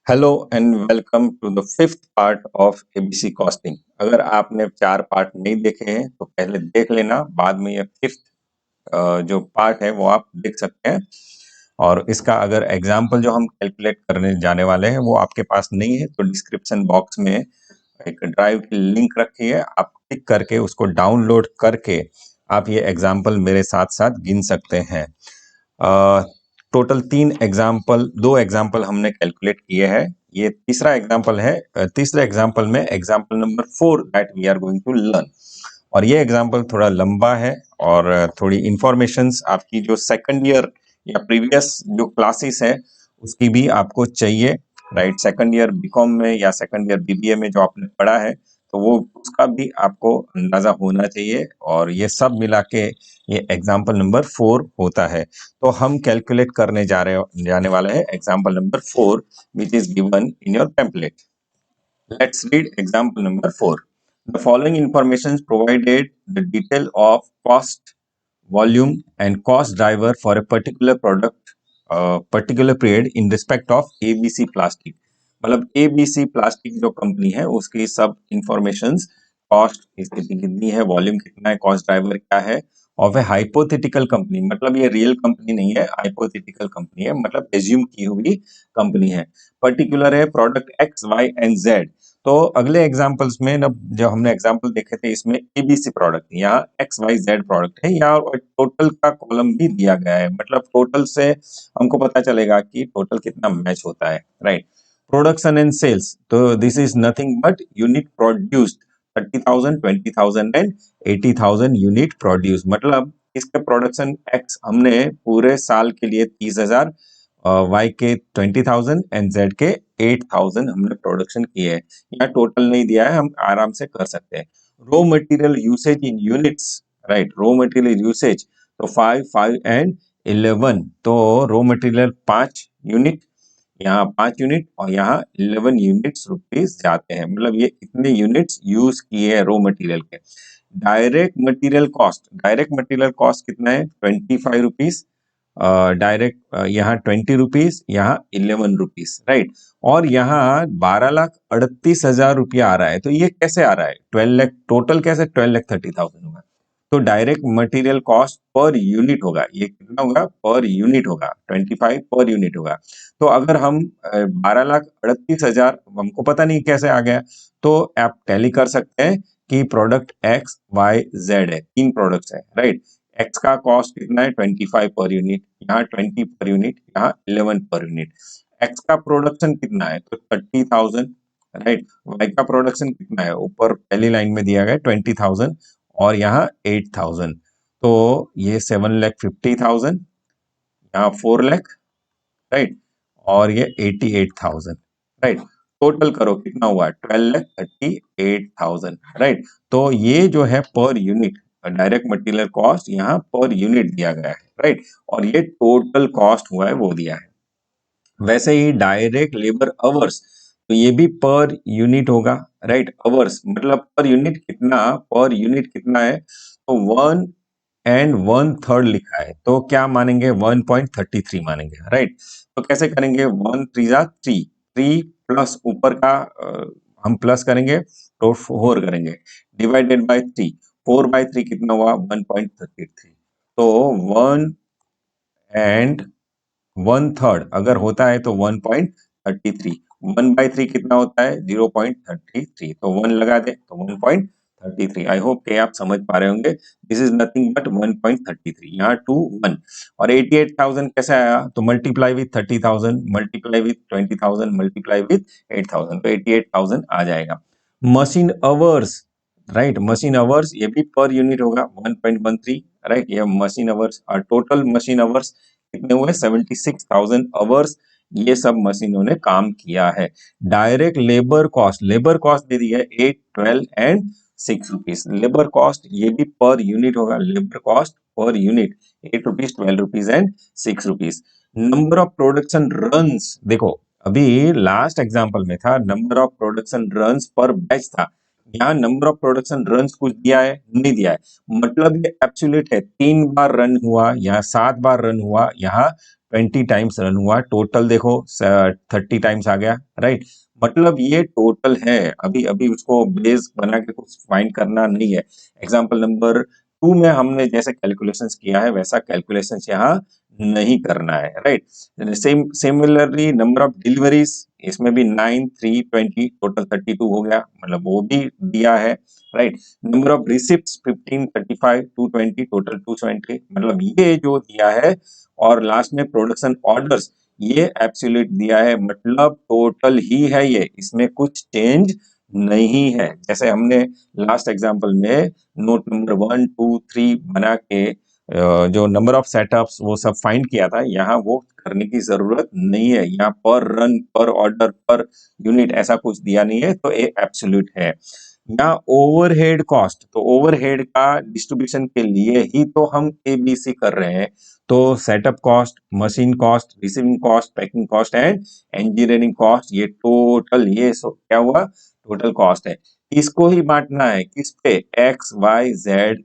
Hello and welcome to the fifth part of ABC costing. अगर आपने 4 part नहीं देखे हैं तो पहले देख लेना, बाद में ये फिफ्थ जो पार्ट है वो आप देख सकते हैं। और इसका अगर एग्जाम्पल जो हम कैलकुलेट करने जाने वाले हैं वो आपके पास नहीं है तो डिस्क्रिप्शन बॉक्स में एक ड्राइव की लिंक रखी है, आप क्लिक करके उसको डाउनलोड करके आप ये एग्जाम्पल मेरे साथ साथ गिन सकते हैं। टोटल 3 एग्जाम्पल, 2 एग्जाम्पल हमने कैलकुलेट किए हैं। ये तीसरा एग्जाम्पल है। तीसरे एग्जाम्पल में example number 4 that we are going to learn. और ये एग्जाम्पल थोड़ा लंबा है और थोड़ी इंफॉर्मेशंस आपकी जो सेकंड ईयर या प्रीवियस जो क्लासेस है उसकी भी आपको चाहिए, राइट। सेकंड ईयर बीकॉम में या सेकंड ईयर बीबीए में जो आपने पढ़ा है तो वो उसका भी आपको अंदाजा होना चाहिए। और ये सब मिला के ये एग्जाम्पल नंबर 4 होता है। तो हम कैलकुलेट करने जाने वाले हैं example number 4 which is given in your template. Let's read example number 4. The following information provided the detail of cost, volume and cost driver for a particular product, particular period in respect of ABC Plastic. मतलब ABC plastic जो company है उसकी सब informations, cost इसकी कितनी है, volume कितना है, कॉस्ट ड्राइवर क्या है, और वह हाइपोथेटिकल कंपनी, मतलब ये रियल कंपनी नहीं है, हाइपोथेटिकल कंपनी है, मतलब एज्यूम की हुई कंपनी है। पर्टिकुलर है product X Y and Z. तो अगले एग्जांपल्स में ना, जो हमने एग्जांपल देखे थे इसमें एबीसी प्रोडक्ट, यहाँ एक्स वाई जेड प्रोडक्ट है, यहाँ टोटल का कॉलम भी दिया गया है, मतलब टोटल से हमको पता चलेगा कि टोटल कितना मैच होता है, राइट। प्रोडक्शन एंड सेल्स, तो this is nothing but unit produced 30,000, 20,000 and 80,000 unit produce, मतलब इसका प्रोडक्शन एक्स हमने पूरे साल के लिए 30,000, वाई के 20,000 एंड जेड के 8,000 हमने प्रोडक्शन किए हैं। यहाँ टोटल नहीं दिया है, हम आराम से कर सकते हैं। Raw material usage in units, right, raw material usage तो 5, 5 एंड 11, तो रो मटेरियल 5 यूनिट, यहाँ 5 यूनिट और यहाँ 11 यूनिट्स रुपीज जाते हैं, मतलब ये इतने यूनिट्स यूज किए हैं रो मटेरियल के। डायरेक्ट मटेरियल कॉस्ट कितना है, 25 रुपीज, डायरेक्ट यहाँ 20 रुपीज, यहाँ 11 रुपीज, राइट। और यहाँ 12,38,000 रुपया आ रहा है, तो ये कैसे आ रहा है, 12 लाख टोटल, कैसे 12,30,000 होगा, तो direct material cost per unit होगा, ये कितना होगा, पर यूनिट होगा, 25 पर यूनिट होगा। तो अगर हम 12,38,000, हमको पता नहीं कैसे आ गया, तो आप टैली कर सकते हैं कि प्रोडक्ट एक्स वाई जेड है, 3 प्रोडक्ट्स है, राइट। एक्स का कॉस्ट कितना है, 25 पर यूनिट, यहाँ 20 पर यूनिट, यहाँ 11 पर यूनिट। एक्स का प्रोडक्शन कितना है, तो 30,000, राइट। वाई का प्रोडक्शन कितना है, ऊपर पहली लाइन में दिया गया 20,000 और यहाँ 8,000, तो ये 7,50,000, यहाँ 4 लाख, राइट, और ये 88,000, राइट। टोटल करो कितना हुआ, 12,38,000, राइट। तो ये जो है per unit direct material cost यहाँ पर यूनिट दिया गया है, राइट, और ये टोटल कॉस्ट हुआ है वो दिया है। वैसे ही डायरेक्ट लेबर अवर्स, तो ये भी पर यूनिट होगा, राइट। अवर्स मतलब पर यूनिट कितना है, तो 1 एंड 1/3 लिखा है, तो क्या मानेंगे, 1.33 मानेंगे, राइट। तो कैसे करेंगे, 1 3 जा 3, 3 प्लस ऊपर का हम प्लस करेंगे तो 4 करेंगे, डिवाइडेड बाय 3, 4 बाय 3 कितना हुआ, 1.33। तो 1 एंड 1/3 अगर होता है तो 1.33, 1/3 कितना होता है, 0.33, तो 1 लगा दे तो 1.33। आई होप कि आप समझ पा रहे होंगे, दिस इज नथिंग बट 1.33, यहाँ 2 1। और 88,000 कैसे आया, तो multiply with 30,000, multiply with 20,000, multiply with 8,000, तो 88,000 आ जाएगा। Machine hours, right, machine hours ये भी पर यूनिट होगा, 1.13, राइट। ये मशीन अवर्स और टोटल मशीन अवर्स कितने हुए, 76,000 आवर्स ये सब मशीनों ने काम किया है। डायरेक्ट लेबर कॉस्ट दे दी है 8, 12 एंड 6 रुपीज। लेबर कॉस्ट ये भी पर यूनिट होगा, labour cost per unit 8 rupees, 12 rupees and 6 rupees. Number of production runs, देखो अभी लास्ट एग्जांपल में था नंबर ऑफ प्रोडक्शन रन्स पर बैच था, यहाँ नंबर ऑफ प्रोडक्शन रन्स कुछ दिया है, नहीं दिया है, मतलब ये एब्सोल्यूट है, 3 बार रन हुआ, यहाँ 7 बार रन हुआ, यहाँ 20 टाइम्स रन हुआ, टोटल देखो 30 टाइम्स आ गया, राइट। मतलब ये टोटल है, अभी अभी उसको बेस बना के कुछ फाइंड करना नहीं है। एग्जाम्पल नंबर 2 में हमने जैसे कैलकुलेशंस किया है वैसा कैलकुलेशंस यहाँ नहीं करना है, right. Similarly number of deliveries, इसमें भी 9 3 20 टोटल 32 हो गया, मतलब वो भी दिया है, right. Number of receipts 15 35 220 total 270, मतलब ये जो दिया है। और लास्ट में प्रोडक्शन ऑर्डर्स, ये एब्सोल्यूट दिया है, मतलब टोटल ही है ये, इसमें कुछ चेंज नहीं है। जैसे हमने लास्ट एग्जांपल में नोट नंबर 1 2 3 बना के जो नंबर ऑफ सेटअप्स वो सब फाइंड किया था, यहाँ वो करने की जरूरत नहीं है। यहाँ पर रन, पर ऑर्डर, पर यूनिट ऐसा कुछ दिया नहीं है, तो ये एब्सोल्यूट है। यहाँ ओवरहेड कॉस्ट, तो ओवरहेड का डिस्ट्रीब्यूशन के लिए ही तो हम एबीसी कर रहे हैं। तो setup cost, machine cost, receiving cost, packing cost and engineering cost, ये टोटल, ये क्या हुआ, टोटल कॉस्ट है। इसको ही बांटना है किस पे, एक्स वाई जेड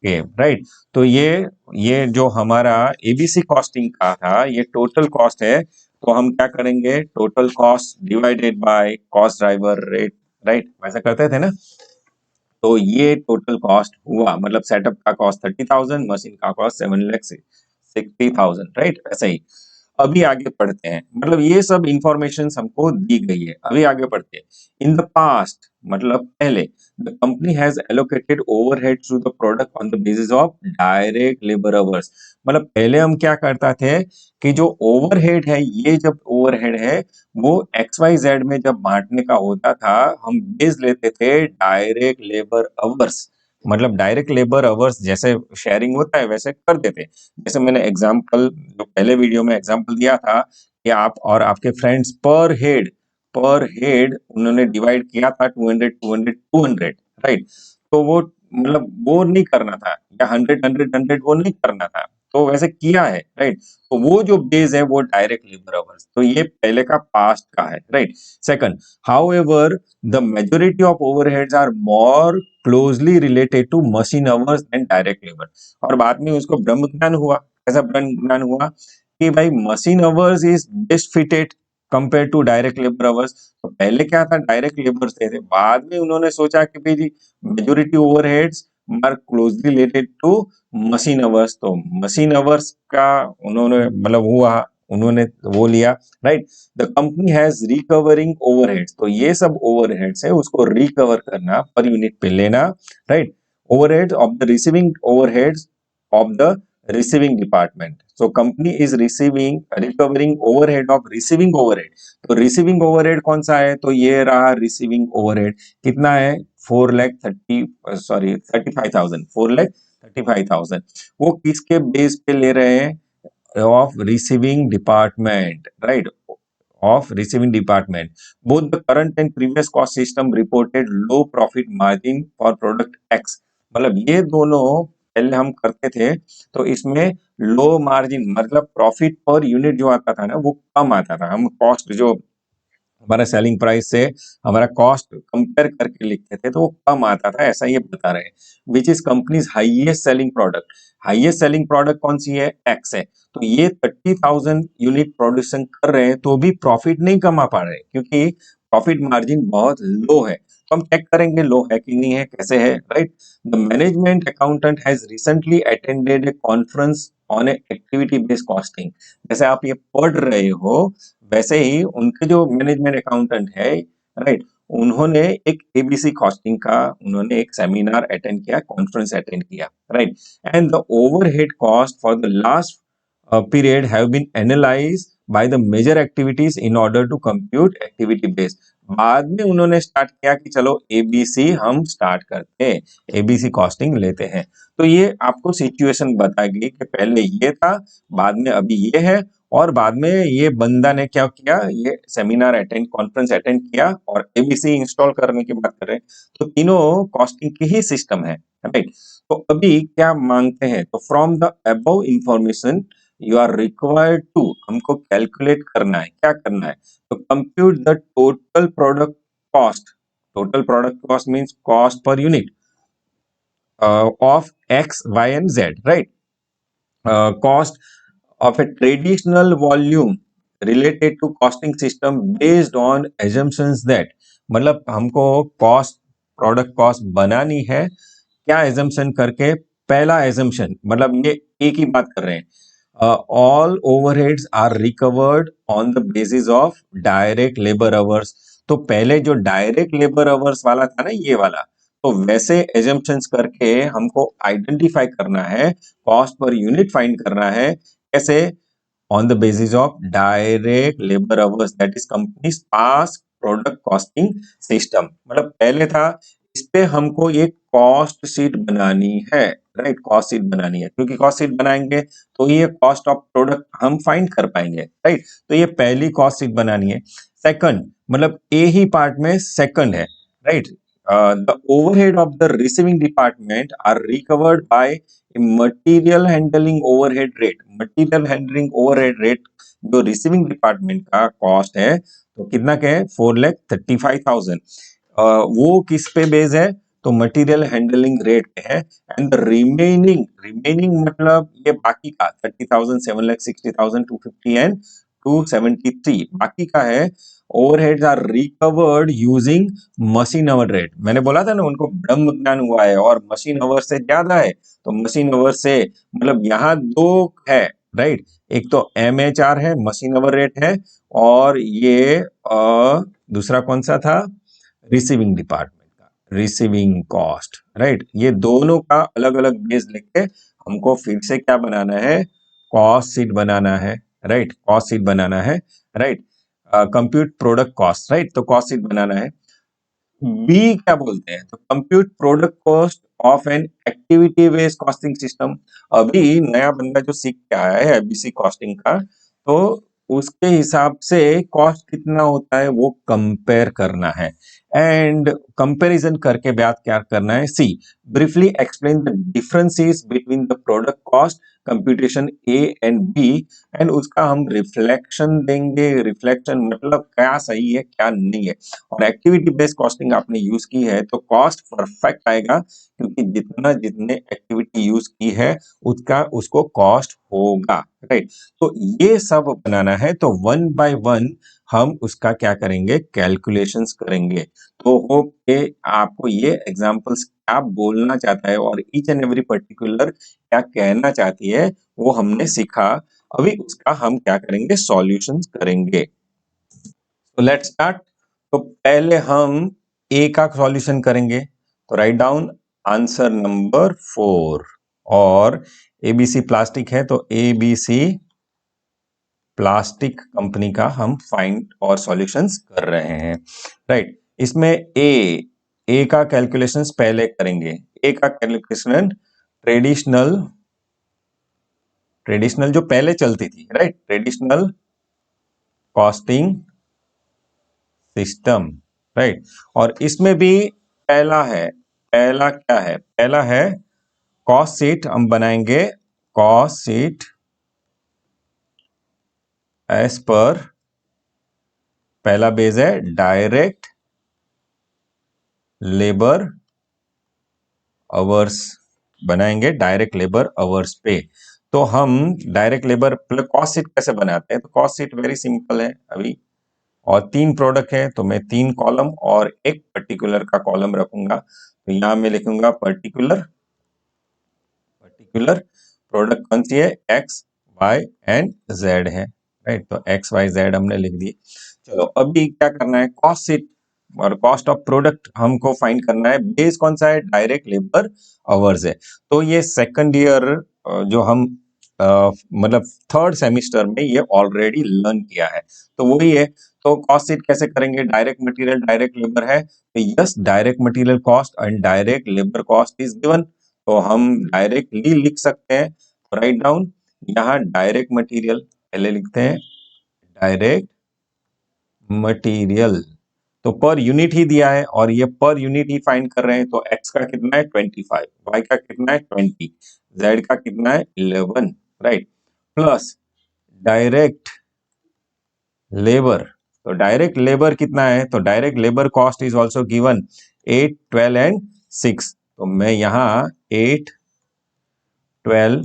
के, राइट। तो ये जो हमारा एबीसी कॉस्टिंग का था, ये टोटल कॉस्ट है। तो हम क्या करेंगे, total cost divided by cost driver rate, right, वैसा करते थे ना। तो ये टोटल कॉस्ट हुआ, मतलब सेटअप का कॉस्ट 30,000, मशीन का कॉस्ट 7,60,000, राइट। ऐसा ही अभी आगे पढ़ते हैं, मतलब ये सब इंफॉर्मेशन हमको दी गई है। अभी आगे पढ़ते हैं। इन द पास्ट, मतलब पहले, the company has allocated overhead to the product on the basis of direct labour hours. मतलब पहले हम क्या करता थे कि जो ओवरहेड है, ये जब ओवरहेड है वो एक्स वाई जेड में जब बांटने का होता था, हम बेस लेते थे डायरेक्ट लेबर आवर्स। मतलब डायरेक्ट लेबर आवर्स जैसे शेयरिंग होता है वैसे कर देते। जैसे मैंने एग्जांपल, जो पहले वीडियो में एग्जांपल दिया था कि आप और आपके फ्रेंड्स पर हेड उन्होंने डिवाइड किया था 200 200 200, राइट। तो वो मतलब वो नहीं करना था, या 100 100 100 वो नहीं करना था, तो वैसे किया है, राइट। तो वो जो बेस है वो डायरेक्ट लेबर आवर्स, तो ये पहले का पास्ट का है, right. Second, however the majority of overheads are more closely related to machine hours and direct labour. और बाद में उसको ब्रह्म ज्ञान हुआ। कैसा ब्रह्म ज्ञान हुआ कि भाई machine hours is best fitted compare to direct labour hours. तो पहले क्या था, डायरेक्ट लेबर थे, बाद में उन्होंने सोचा कि भाई जी majority overheads are closely related to machine hours, तो मशीन आवर्स का उन्होंने मतलब हुआ, उन्होंने वो लिया, right. The company has recovering overheads, तो ये सब ओवरहेड्स है उसको रिकवर करना, पर यूनिट पे लेना, right. Overheads of the receiving overheads of the receiving department. So company is receiving recovering overhead of receiving overhead. तो receiving overhead कौन सा है, तो ये रहा receiving overhead, कितना है 4,35,000 वो किसके बेस पे ले रहे हैं, of receiving department, right, of receiving department. Both the current and previous cost system reported low profit margin for product X. मतलब ये दोनों पहले हम करते थे, तो इसमें लो मार्जिन मतलब प्रॉफिट पर यूनिट जो आता था ना वो कम आता था। हम कॉस्ट जो हमारा सेलिंग प्राइस से हमारा कॉस्ट कंपेयर करके लिखते थे तो वो कम आता था, ऐसा ये बता रहे हैं। Which is companies highest selling product, highest selling product कौन सी है, एक्स है। तो ये 30,000 यूनिट प्रोडक्शन कर रहे हैं तो भी प्रॉफिट नहीं कमा पा रहे क्योंकि प्रॉफिट मार्जिन बहुत लो है। तो हम चेक करेंगे लो है कि नहीं है, कैसे है, right. The management accountant has recently attended A conference on A activity based costing. जैसे आप ये पढ़ रहे हो वैसे ही उनके जो मैनेजमेंट अकाउंटेंट है, राइट, उन्होंने एक एबीसी कॉस्टिंग का उन्होंने एक सेमिनार अटेंड किया, कॉन्फ्रेंस अटेंड किया, right. And the overhead cost for the last period have been analyzed by the major activities in order to compute activity based। बाद में उन्होंने स्टार्ट किया कि चलो एबीसी हम स्टार्ट करते हैं, एबीसी कॉस्टिंग लेते हैं। तो ये आपको सिचुएशन बताएगी कि पहले ये था, बाद में अभी ये है, और बाद में ये बंदा ने क्या किया, ये सेमिनार अटेंड, कॉन्फ्रेंस अटेंड किया और एबीसी इंस्टॉल करने की बात कर रहे हैं। तो तीनों कॉस्टिंग की ही सिस्टम है, राइट। तो अभी क्या मांगते हैं, तो from the above information you are required to, हमको कैलकुलेट करना है, क्या करना है, तो compute the total product cost. Total product cost means cost per unit of X Y and Z, right. Cost of a traditional volume related to costing system based on assumptions that, मतलब हमको cost product cost बनानी है, क्या assumption करके? पहला assumption मतलब ये एक ही बात कर रहे हैं, all overheads are recovered on the basis of direct labour hours. तो पहले जो डायरेक्ट लेबर अवर्स वाला था ना, ये वाला, तो वैसे एजम्पशंस करके हमको आइडेंटिफाई करना है, कॉस्ट पर यूनिट फाइंड करना है। कैसे? on the basis of direct labor hours, that is company's past product costing system। मतलब पहले था, इस पे हमको ये कॉस्ट शीट बनानी है, राइट? कॉस्ट शीट बनानी है, क्योंकि कॉस्ट शीट बनाएंगे तो ये कॉस्ट ऑफ प्रोडक्ट हम फाइंड कर पाएंगे, राइट? तो ये पहली कॉस्ट शीट बनानी है। सेकंड, मतलब ए ही पार्ट में सेकंड है, right? The overhead of the receiving department are recovered by material handling overhead rate. Material handling overhead rate जो रिसीविंग डिपार्टमेंट का कॉस्ट है, तो कितना का है? 4,35,000। वो किस पे बेस है? तो मटेरियल हैंडलिंग रेट पे है। एंड रिमेनिंग, रिमेनिंग मतलब ये बाकी का 30,000, 7,60,000, 250 एंड 273 बाकी का है। Overheads are recovered using machine hour rate. मैंने बोला था ना, उनको ब्रह्म ज्ञान हुआ है और मशीन आवर से ज्यादा है, तो मशीन आवर से मतलब यहाँ दो है, राइट? एक तो MHR है, मशीन आवर रेट है, और ये दूसरा कौन सा था? रिसीविंग डिपार्टमेंट का रिसीविंग कॉस्ट, राइट? ये दोनों का अलग अलग बेस लेके हमको फिर से क्या बनाना है? कॉस्ट शीट बनाना है, राइट? कॉस्ट शीट बनाना है, right? Compute product cost, right? तो कॉस्ट शीट बनाना है। बी क्या बोलते हैं? तो compute product cost of an activity based costing system. अभी नया बंदा जो सीख के आया है एबीसी कॉस्टिंग का, तो उसके हिसाब से कॉस्ट कितना होता है वो कंपेयर करना है, एंड कंपैरिजन करके बात क्या करना है? C, briefly explain the differences between the product cost computation A and B, and उसका हम रिफ्लेक्शन देंगे। रिफ्लेक्शन मतलब क्या सही है क्या नहीं है। और एक्टिविटी बेस्ड कॉस्टिंग आपने यूज की है तो कॉस्ट परफेक्ट आएगा, क्योंकि जितना जितने एक्टिविटी यूज की है उसका उसको कॉस्ट होगा, राइट? तो ये सब बनाना है, तो वन बाय वन हम उसका क्या करेंगे? कैलकुलेशंस करेंगे। तो होप के आपको ये एग्जांपल्स क्या बोलना चाहता है और ईच एंड एवरी पर्टिकुलर क्या कहना चाहती है वो हमने सीखा। अभी उसका हम क्या करेंगे? सॉल्यूशंस करेंगे। तो लेट्स स्टार्ट। तो पहले हम ए का सॉल्यूशन करेंगे, तो राइट डाउन आंसर नंबर 4। और एबीसी प्लास्टिक है, तो एबीसी प्लास्टिक कंपनी का हम फाइंड और सॉल्यूशंस कर रहे हैं, राइट? इसमें ए का कैलकुलेशंस पहले करेंगे। ए का कैलकुलेशन ट्रेडिशनल, ट्रेडिशनल जो पहले चलती थी, right? Traditional costing system, right? और इसमें भी पहला है, पहला क्या है? पहला है कॉस्ट शीट हम बनाएंगे। कॉस्ट शीट एज पर, पहला बेस है डायरेक्ट लेबर अवर्स, बनाएंगे डायरेक्ट लेबर अवर्स पे। तो हम डायरेक्ट लेबर कॉस्ट शीट कैसे बनाते हैं? तो कॉस्ट शीट वेरी सिंपल है अभी, और 3 प्रोडक्ट है तो मैं 3 कॉलम और एक पर्टिकुलर का कॉलम रखूंगा। तो यहां मैं लिखूंगा पर्टिकुलर, पर्टिकुलर प्रोडक्ट कौन सी है? एक्स वाई एंड जेड है, राइट? तो एक्स वाई जेड हमने लिख दिए। चलो अभी क्या करना है? कॉस्ट शीट और कॉस्ट ऑफ प्रोडक्ट हमको फाइंड करना है। बेस कौन सा है? डायरेक्ट लेबर आवर्स है। तो ये सेकंड ईयर जो हम मतलब थर्ड सेमिस्टर में ये ऑलरेडी लर्न किया है, तो वही है। तो कॉस्ट शीट कैसे करेंगे? डायरेक्ट मटेरियल डायरेक्ट लेबर है, तो yes direct material cost and direct labour cost is given, तो हम डायरेक्टली लिख सकते हैं। राइट डाउन, यहाँ डायरेक्ट मटेरियल पहले लिखते हैं, डायरेक्ट मटेरियल, तो पर यूनिट ही दिया है और ये पर यूनिट ही फाइंड कर रहे हैं। तो x का कितना है? 25, y का कितना है? 20, z का कितना है? 11, राइट? प्लस डायरेक्ट लेबर, तो डायरेक्ट लेबर कितना है? तो direct labour cost is also given 8, 12 and 6, तो मैं यहाँ 8, 12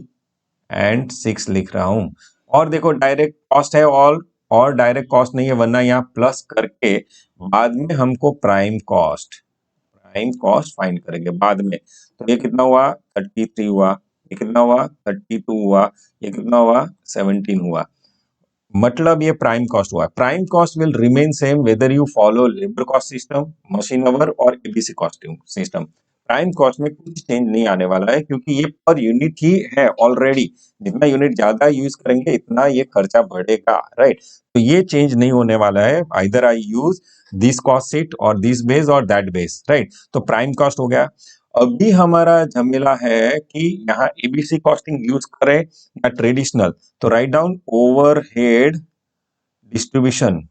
एंड 6 लिख रहा हूं। और देखो डायरेक्ट कॉस्ट है और डायरेक्ट कॉस्ट नहीं है, वरना यहाँ प्लस करके बाद में हमको प्राइम कॉस्ट फाइंड करेंगे बाद में। तो ये कितना हुआ 33 हुआ, ये कितना हुआ 32 हुआ, ये कितना हुआ 17 हुआ। मतलब ये प्राइम कॉस्ट हुआ। Prime cost will remain same whether you follow labour cost system, machine hour और ABC costing system. Prime cost में कुछ चेंज नहीं आने वाला है, क्योंकि ये पर यूनिट ही है ऑलरेडी। जितना यूनिट ज्यादा यूज करेंगे इतना ये खर्चा बढ़ेगा, राइट। तो ये चेंज नहीं होने वाला है, either I use this cost sheet और दिस बेस और दैट बेस, राइट। तो प्राइम कॉस्ट हो गया। अभी हमारा झमेला है कि यहाँ एबीसी कॉस्टिंग यूज करें या ट्रेडिशनल। तो write down overhead distribution,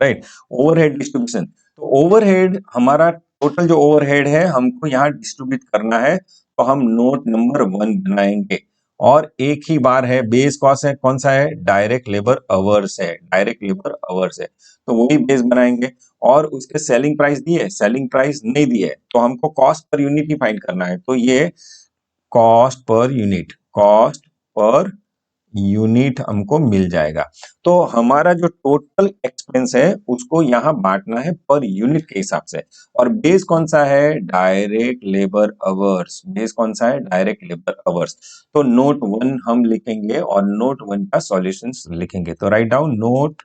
right, overhead distribution. तो ओवरहेड हमारा टोटल जो ओवरहेड है हमको यहाँ डिस्ट्रीब्यूट करना है, तो हम नोट नंबर 1 बनाएंगे। और एक ही बार है, बेस कॉस्ट है कौन सा है, डायरेक्ट लेबर अवर्स है, डायरेक्ट लेबर अवर्स है, तो वही बेस बनाएंगे। और उसके सेलिंग प्राइस दिए, सेलिंग प्राइस नहीं दिए, तो हमको कॉस्ट पर यूनिट ही फाइंड करना है। तो ये कॉस्ट पर यूनिट हमको मिल जाएगा। तो हमारा जो टोटल एक्सपेंस है उसको यहाँ बांटना है पर यूनिट के हिसाब से। और बेस कौन सा है, डायरेक्ट लेबर अवर्स। बेस कौन सा है, डायरेक्ट लेबर अवर्स। तो नोट 1 हम लिखेंगे और नोट 1 का सॉल्यूशंस लिखेंगे। तो write down note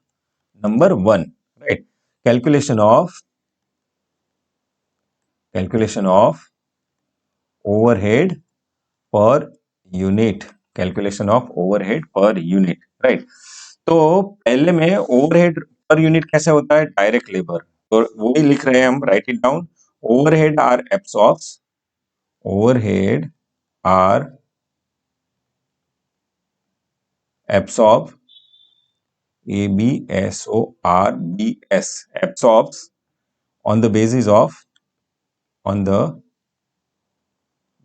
number 1, right, calculation of overhead per unit, calculation of overhead per unit, right. तो पहले में ओवरहेड पर यूनिट कैसे होता है, डायरेक्ट लेबर, तो वही लिख रहे हैं हम, write it down. Overhead are absorbs, overhead are absorb, ABSORBS, absorbs on the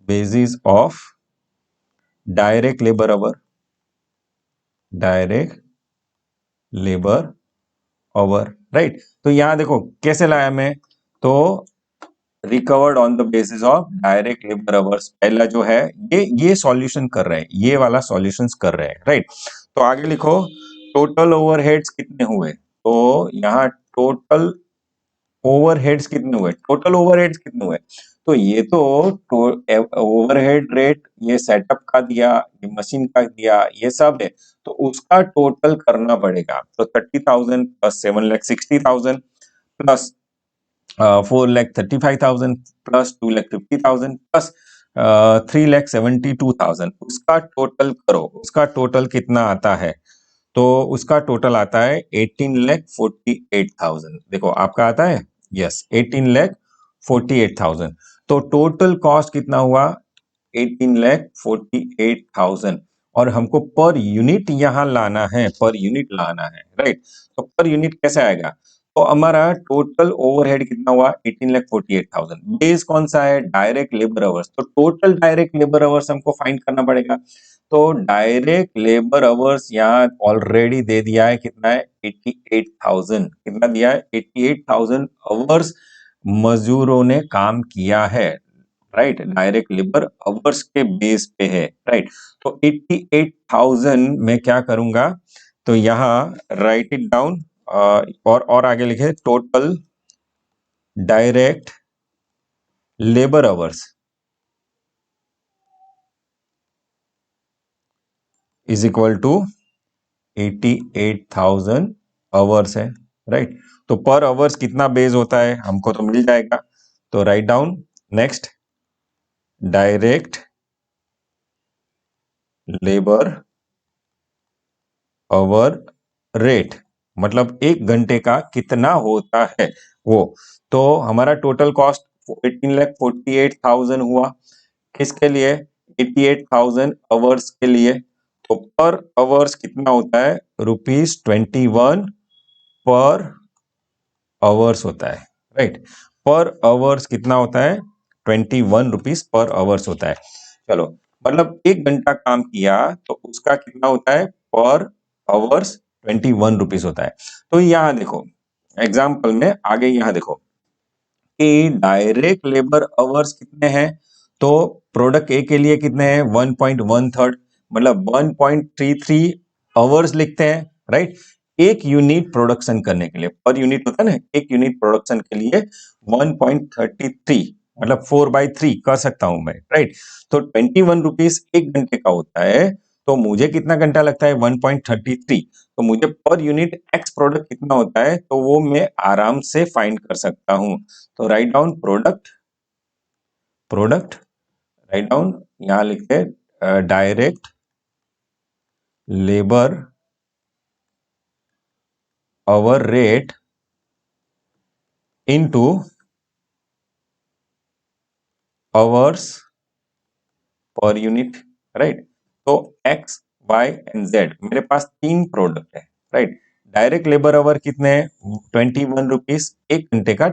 basis of direct labour hour, direct labour hour, right. तो यहां देखो कैसे लाया मैं, तो recovered on the basis of direct labour hours. पहला जो है ये सॉल्यूशन कर रहे हैं, ये वाला सॉल्यूशंस कर रहे हैं, राइट। तो आगे लिखो टोटल ओवरहेड्स कितने हुए, तो यहाँ टोटल ओवरहेड्स कितने हुए, टोटल ओवरहेड्स कितने हुए। तो ये तो ओवरहेड रेट ये सेटअप का दिया, ये मशीन का दिया, ये सब है, तो उसका टोटल करना पड़ेगा। तो 30,000 प्लस 7,60,000 प्लस 4,35,000 प्लस 2,50,000 प्लस 3,72,000, उसका टोटल करो। उसका टोटल कितना आता है, तो उसका टोटल आता है 18,48,000। देखो आपका आता है, यस 18,48,000। तो टोटल कॉस्ट कितना हुआ 18,48,000। और हमको पर यूनिट यहाँ लाना है, पर यूनिट लाना है, राइट। तो पर यूनिट कैसे आएगा, तो हमारा टोटल ओवरहेड कितना हुआ 18,48,000। बेस कौन सा है, डायरेक्ट लेबर अवर्स। तो टोटल डायरेक्ट लेबर अवर्स हमको फाइंड करना पड़ेगा। तो डायरेक्ट लेबर अवर्स यहाँ ऑलरेडी दे दिया है, कितना है 88,000। कितना दिया है 88,000 अवर्स मजदूरों ने काम किया है, राइट। डायरेक्ट लेबर अवर्स के बेस पे है, राइट। तो 88,000 मैं क्या करूंगा, तो यहाँ राइट इट डाउन, और आगे लिखे total direct labour hours is equal to 88,000 hours है, राइट। तो पर अवर्स कितना बेस होता है हमको तो मिल जाएगा। तो write down next direct labour hour rate, मतलब एक घंटे का कितना होता है वो। तो हमारा टोटल कॉस्ट 18,48,000 हुआ, किसके लिए 88,000 अवर्स के लिए। तो पर अवर्स कितना होता है ₹21 पर अवर्स होता है, राइट। पर अवर्स कितना होता है 21 रुपीज पर अवर्स होता है। चलो मतलब एक घंटा काम किया तो उसका कितना होता है पर अवर्स 21 रुपीज होता है। तो यहाँ देखो एग्जाम्पल में आगे यहाँ देखो कि डायरेक्ट लेबर अवर्स कितने हैं, तो प्रोडक्ट ए के लिए कितने हैं 1.13, मतलब 1.33 आवर्स लिखते हैं, राइट। एक यूनिट प्रोडक्शन करने के लिए, पर यूनिट होता है ना, एक यूनिट प्रोडक्शन के लिए 1.33 मतलब 4/3 कर सकता हूं मैं, राइट। तो 21 रुपीज एक घंटे का होता है, तो मुझे कितना घंटा लगता है 1.33, तो मुझे पर यूनिट एक्स प्रोडक्ट कितना होता है तो वो मैं आराम से फाइंड कर सकता हूं। तो write down product, product write down, यहां लिखते हैं direct labour hour rate into hours per unit, right. तो एक्स वाई एंड जेड मेरे पास तीन प्रोडक्ट है, राइट। डायरेक्ट लेबर आवर कितने हैं 21 रुपीज एक घंटे का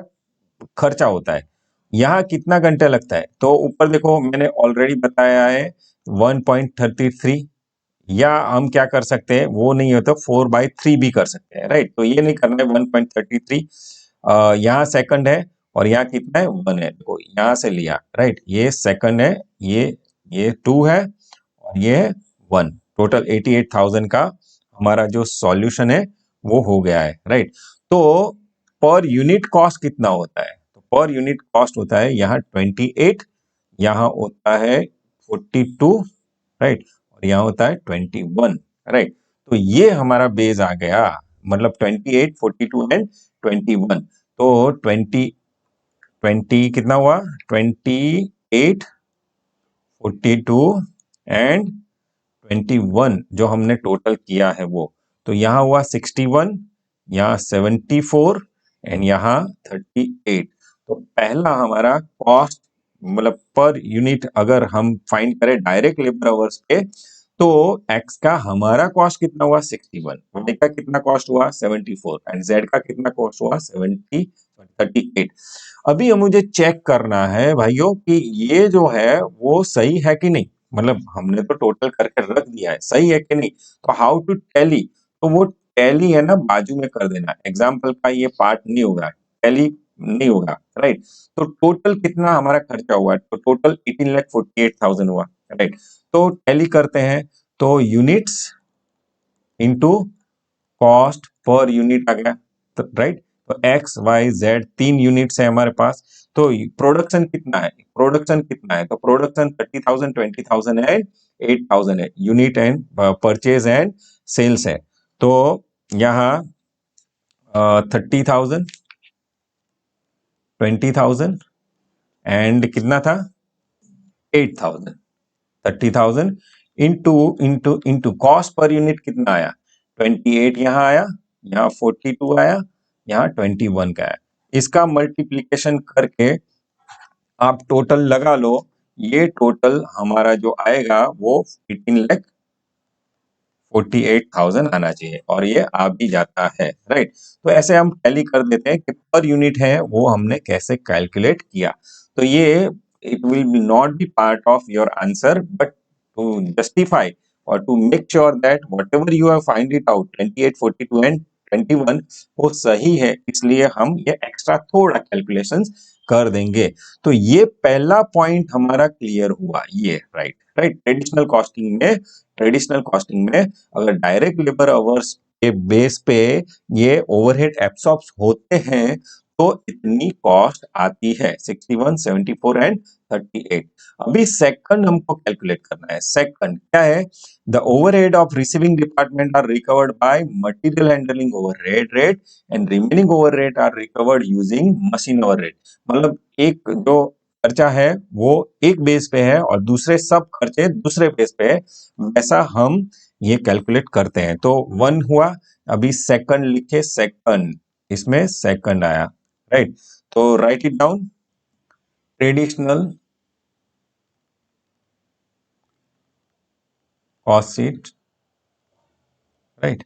खर्चा होता है। यहाँ कितना घंटे लगता है तो ऊपर देखो मैंने ऑलरेडी बताया है 1.33, या हम क्या कर सकते हैं वो नहीं हो तो 4/3 भी कर सकते हैं, राइट। तो ये नहीं करना है 1.33, यहाँ सेकंड है और यहाँ कितना है 1 है, देखो यहाँ से लिया, राइट। ये सेकंड है, ये 2 है और ये 1, टोटल 88,000 का हमारा जो सॉल्यूशन है वो हो गया है, राइट। तो पर यूनिट कॉस्ट कितना होता है, तो पर यूनिट कॉस्ट होता है यहाँ 28, यहाँ होता है 42, राइट, और यहाँ होता है 21, राइट। तो ये हमारा बेस आ गया, मतलब 28, 42 एंड 21। तो 20 कितना हुआ 28, 42 एंड 21 जो हमने टोटल किया है वो, तो यहाँ हुआ 61, यहाँ 74 एंड यहाँ 38। तो पहला हमारा कॉस्ट मतलब पर यूनिट अगर हम फाइंड करें डायरेक्ट लेबर आवर्स पे, तो एक्स का हमारा कॉस्ट कितना हुआ 61, वाई का कितना कॉस्ट हुआ 74 एंड जेड का कितना कॉस्ट हुआ 38। अभी हम मुझे चेक करना है भाइयों कि ये जो है वो सही है कि नहीं, मतलब हमने तो टोटल करके रख दिया है, सही है कि नहीं। तो हाउ टू टैली, तो वो टैली है ना बाजू में कर देना, एग्जाम्पल का ये पार्ट नहीं होगा, टैली नहीं होगा, राइट। तो टोटल कितना हमारा खर्चा हुआ, तो टोटल 18,48,000 हुआ, राइट। तो टैली करते हैं, तो units into cost per unit आ गया, तो राइट। तो एक्स वाई जेड तीन यूनिट्स है हमारे पास, तो प्रोडक्शन कितना है, प्रोडक्शन कितना है, तो प्रोडक्शन 30,000, 20,000 एंड 8,000 है, unit and purchase and sales है। तो यहाँ 30,000, 20,000 एंड कितना था 8,000, 30,000 into into into cost per unit कितना आया 28, यहाँ आया, यहाँ 42 आया, यहाँ 21 का है। इसका मल्टीप्लीकेशन करके आप टोटल लगा लो, ये टोटल हमारा जो आएगा वो 18,48,000 आना चाहिए, और ये आ भी जाता है, राइट। तो ऐसे हम टैली कर देते हैं कि पर यूनिट है वो हमने कैसे कैलकुलेट किया। तो ये it will not be part of your answer, but to justify और to make sure that whatever you have find it out 28, 42 and 21 वो सही है, इसलिए हम ये एक्स्ट्रा थोड़ा कैलकुलेशंस कर देंगे। तो ये पहला पॉइंट हमारा क्लियर हुआ, ये राइट राइट। ट्रेडिशनल कॉस्टिंग में अगर डायरेक्ट लेबर आवर्स के बेस पे ये ओवरहेड एब्सॉर्ब्स होते हैं तो इतनी कॉस्ट आती है 61, 74 एंड 38। अभी सेकंड हमको कैलकुलेट करना है, सेकंड क्या है, the overhead of receiving department are recovered by material handling overhead rate and remaining overhead are recovered using machine overhead. मतलब एक जो खर्चा है वो एक बेस पे है और दूसरे सब खर्चे दूसरे बेस पे है, वैसा हम ये कैलकुलेट करते हैं। तो 1 हुआ, अभी सेकंड लिखे, सेकंड इसमें सेकंड आया, राइट। तो right it down, traditional cost sheet, right,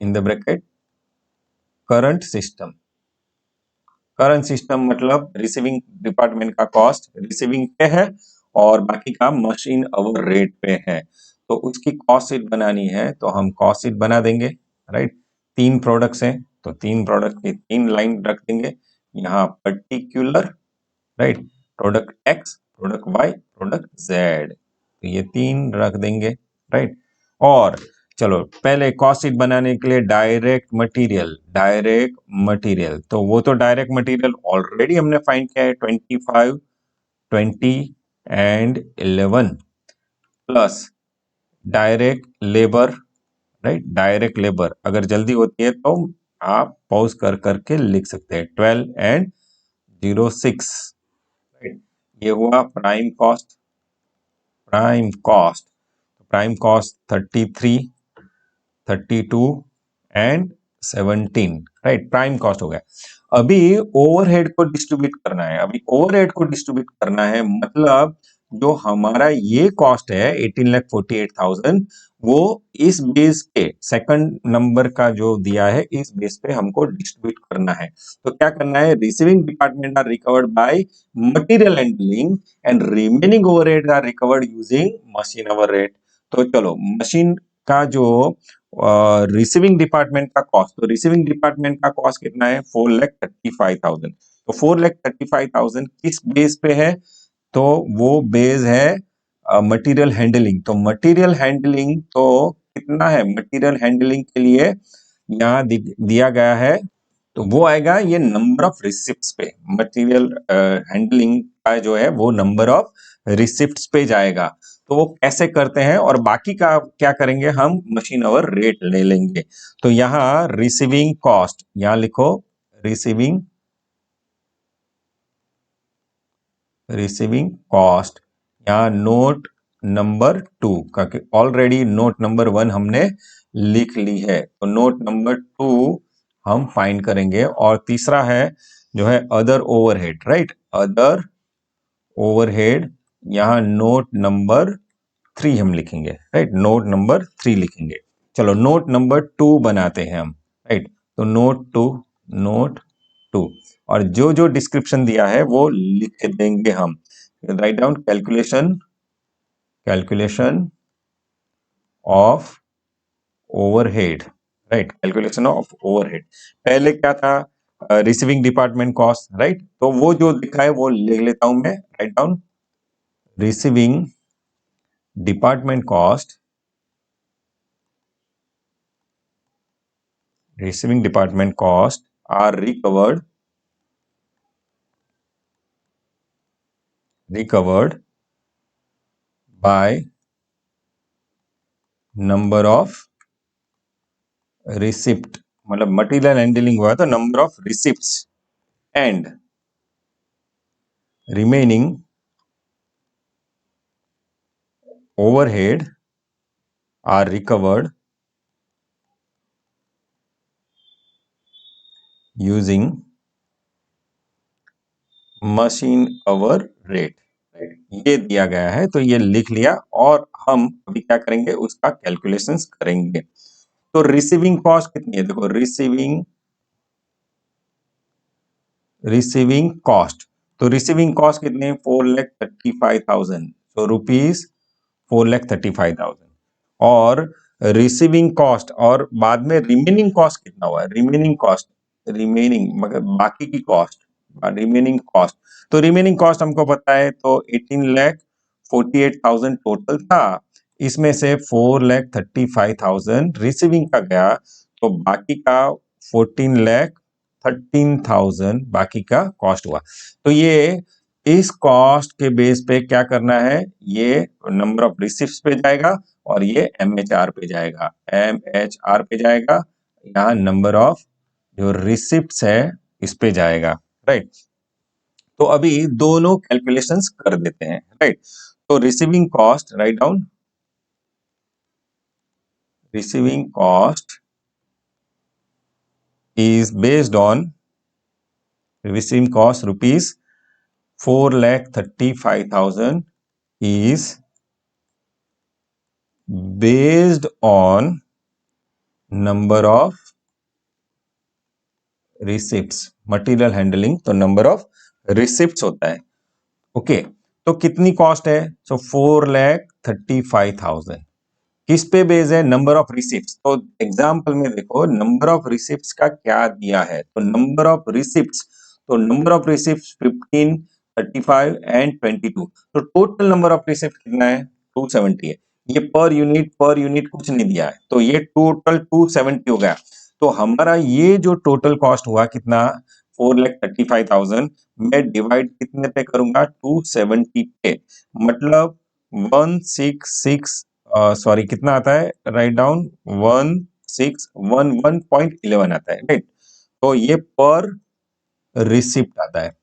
in the bracket current system. Current system मतलब रिसीविंग डिपार्टमेंट का कॉस्ट रिसीविंग पे है और बाकी का मशीन अवर रेट पे है। तो उसकी कॉस्ट शीट बनानी है तो हम कॉस्ट शीट बना देंगे, राइट। तीन प्रोडक्ट्स हैं तो तीन प्रोडक्ट की तीन लाइन रख देंगे, यहाँ particular, right, product X, product Y, product Z, तो ये तीन रख देंगे, राइट। और चलो पहले कॉस्ट शीट बनाने के लिए डायरेक्ट मटेरियल, तो वो तो डायरेक्ट मटेरियल ऑलरेडी हमने फाइंड किया है 25, 20 and 11 plus direct labour, right. Direct labour अगर जल्दी होती है तो आप पॉज कर करके लिख सकते हैं 12 एंड 06, राइट। ये हुआ prime cost 33, 32 and 17, right. Prime cost हो गया। अभी ओवरहेड को डिस्ट्रीब्यूट करना है, मतलब जो हमारा ये कॉस्ट है 18,48,000, वो इस बेस पे सेकंड नंबर का जो दिया है इस बेस पे हमको डिस्ट्रीब्यूट करना है। तो क्या करना है, receiving department are recovered by material handling and remaining overhead are recovered using machine overhead. तो चलो मशीन का जो रिसीविंग डिपार्टमेंट का कॉस्ट, तो रिसीविंग डिपार्टमेंट का कॉस्ट कितना है 4,35,000। तो 4,35,000 किस बेस पे है, तो वो बेस है मटेरियल हैंडलिंग। तो मटेरियल हैंडलिंग तो कितना है, मटेरियल हैंडलिंग के लिए यहाँ दिया गया है, तो वो आएगा ये नंबर ऑफ रिसिप्ट्स पे। मटेरियल हैंडलिंग का जो है वो नंबर ऑफ रिसिप्ट्स पे जाएगा। तो वो कैसे करते हैं और बाकी का क्या करेंगे, हम मशीन आवर रेट ले लेंगे। तो यहाँ रिसीविंग कॉस्ट, यहाँ लिखो रिसीविंग कॉस्ट, यहाँ नोट नंबर 2, क्योंकि ऑलरेडी नोट नंबर 1 हमने लिख ली है, तो नोट नंबर 2 हम फाइंड करेंगे। और तीसरा है जो है other overhead, right. Other overhead, यहाँ नोट नंबर 3 हम लिखेंगे, राइट। नोट नंबर 3 लिखेंगे। चलो नोट नंबर 2 बनाते हैं हम, राइट। तो नोट टू, और जो जो डिस्क्रिप्शन दिया है वो लिख देंगे हम। Right down calculation of overhead, right. Calculation of overhead, पहले क्या था, रिसीविंग डिपार्टमेंट कॉस्ट, राइट। तो वो जो लिखा है वो लिख लेता हूं मैं। Write down receiving department cost, are recovered by number of receipt, मतलब मटेरियल हैंडलिंग हुआ तो number of receipts and remaining overhead are recovered using machine hour rate, ये दिया गया है तो ये लिख लिया। और हम अभी क्या करेंगे, उसका कैलकुलेशंस करेंगे। तो रिसीविंग कॉस्ट कितनी है, देखो रिसीविंग कॉस्ट, तो रिसीविंग कॉस्ट कितनी है 4,35,000, तो रुपीज 4,35,000। और रिसीविंग कॉस्ट और बाद में रिमेनिंग कॉस्ट कितना हुआ है, रिमेनिंग मगर बाकी की कॉस्ट, रिमेनिंग कॉस्ट, तो रिमेनिंग कॉस्ट हमको पता है, तो 18,48,000 टोटल था, इसमें से 4,35,000 रिसीविंग का गया, तो बाकी का 14,13,000 बाकी का कॉस्ट हुआ। तो ये इस कॉस्ट के बेस पे क्या करना है, ये नंबर ऑफ रिसिप्ट्स पे जाएगा और ये MHR पे जाएगा, यहाँ नंबर ऑफ जो रिसिप्ट्स है इस पे जाएगा, राइट। तो अभी दोनों कैलकुलेशंस कर देते हैं, राइट। तो receiving cost, right down receiving cost is based on receiving cost rupees 4,35,000 is based on number of receipts, material handling तो नंबर ऑफ रिसिप्ट्स होता है। ओके, तो कितनी कॉस्ट है, सो 4,35,000 किस पे बेस है, नंबर ऑफ रिसिप्ट्स। तो एग्जांपल में देखो नंबर ऑफ रिसिप्ट्स का क्या दिया है, तो नंबर ऑफ रिसिप्ट्स 15, 35 एंड 22, तो टोटल नंबर ऑफ रिसिप्ट कितना है 270 है। ये पर यूनिट कुछ नहीं दिया है, तो ये टोटल 270 हो गया। तो हमारा ये जो टोटल कॉस्ट हुआ कितना, 4,35,000, मैं डिवाइड कितने पे करूंगा, 270 पे, मतलब 166, सॉरी कितना आता है, राइट डाउन 1611.11 आता है, राइट। तो ये पर रिसिप्ट आता है,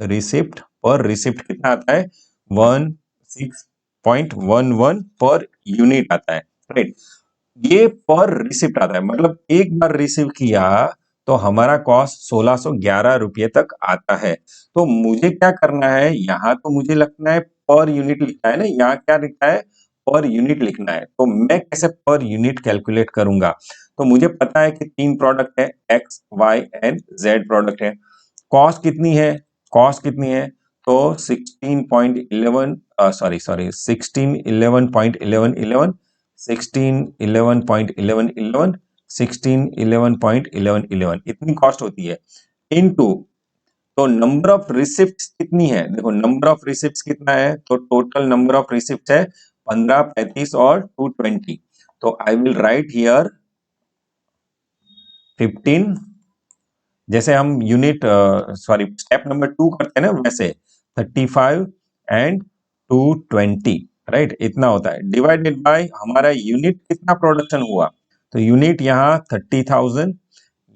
रिसिप्ट पर रिसिप्ट कितना आता है, 16.11 पर यूनिट आता है, राइट। ये पर रिसिप्ट आता है, मतलब एक बार रिसीव किया तो हमारा कॉस्ट 1611 रुपये तक आता है। तो मुझे क्या करना है, यहाँ तो मुझे लगना है पर यूनिट लिखना है ना, यहाँ क्या लिखना है, पर यूनिट लिखना है। तो मैं कैसे पर यूनिट कैलकुलेट करूंगा, तो मुझे पता है कि 3 प्रोडक्ट है, X Y and Z product है। कॉस्ट कितनी है, कॉस्ट कितनी है, तो 16.11, सॉरी सॉरी 1611.1111, 1611.1111, 1611.1111 इतनी कॉस्ट होती है, इनटू, तो नंबर ऑफ रिसिप्ट कितनी है, देखो नंबर ऑफ रिसिप्ट कितना है, तो टोटल नंबर ऑफ रिसिप्ट है 15, 35 और 220। तो आई विल राइट हियर 15, जैसे हम यूनिट सॉरी स्टेप नंबर 2 करते हैं ना, वैसे 35 एंड 220, राइट, इतना होता है, डिवाइडेड बाय हमारा यूनिट कितना प्रोडक्शन हुआ, तो यूनिट यहाँ 30,000,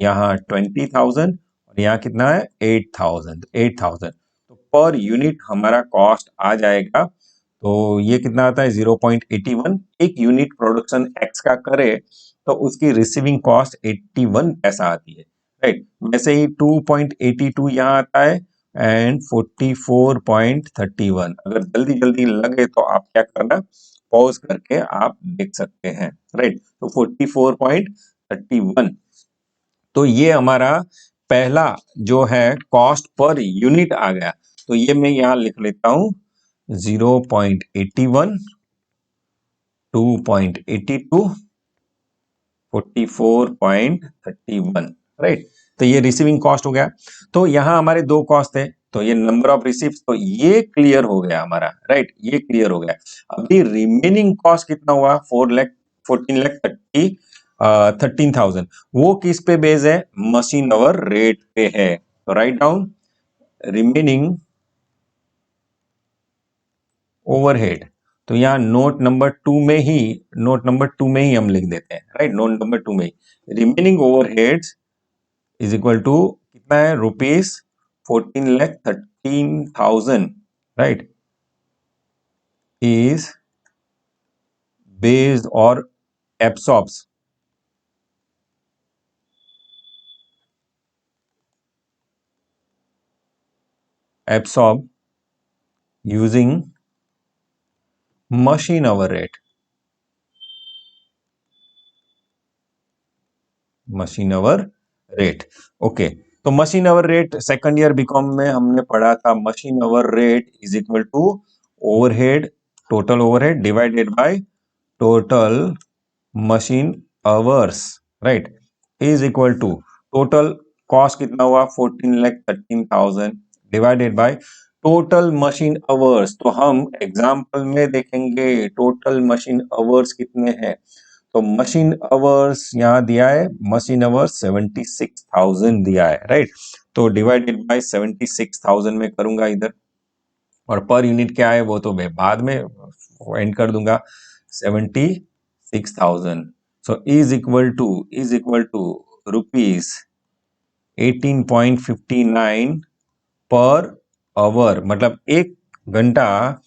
यहाँ 20,000 और यहाँ कितना है 8,000, 8,000। तो पर यूनिट हमारा कॉस्ट आ जाएगा, तो ये कितना आता है 0.81। एक यूनिट प्रोडक्शन एक्स का करे तो उसकी रिसीविंग कॉस्ट 81 पैसा आती है, राइट। वैसे ही 2.82 यहाँ आता है एंड 44.31। अगर जल्दी जल्दी लगे तो आप क्या करना, पॉज करके आप देख सकते हैं, राइट। तो 44.31, तो ये हमारा पहला जो है कॉस्ट पर यूनिट आ गया। तो ये मैं यहाँ लिख लेता हूं 0.81, 2.82, 44.31, राइट। तो ये रिसीविंग कॉस्ट हो गया। तो यहां हमारे दो कॉस्ट थे, तो ये नंबर ऑफ रिसीव्स, तो ये क्लियर हो गया हमारा, राइट, ये क्लियर हो गया। अभी रिमेनिंग कॉस्ट कितना हुआ, 13,30,000, वो किस पे बेस है, मशीन आवर रेट पे है। तो राइट डाउन रिमेनिंग ओवरहेड, तो यहाँ नोट नंबर 2 में ही, नोट नंबर 2 में ही हम लिख देते हैं, राइट, नोट नंबर 2 में ही remaining overheads is equal to कितना है, रुपीज 14,13,000, राइट, इज बेस्ड और absorbs absorb using machine hour rate, machine hour rate, okay. तो machine hour rate second year BCom में हमने पढ़ा था, machine hour rate is equal to overhead, total overhead divided by total machine hours, right, is equal to total cost कितना हुआ 14,13,000 divided by total machine hours. तो हम example में देखेंगे टोटल मशीन आवर्स कितने हैं, तो मशीन आवर्स यहाँ दिया है, मशीन आवर्स 76,000 दिया है, राइट। तो डिवाइडेड बाय 76,000 में करूंगा इधर, और पर यूनिट क्या है वो तो मैं बाद में एंड कर दूंगा, 76,000। So is equal to rupees 18.59 per our, मतलब एक घंटा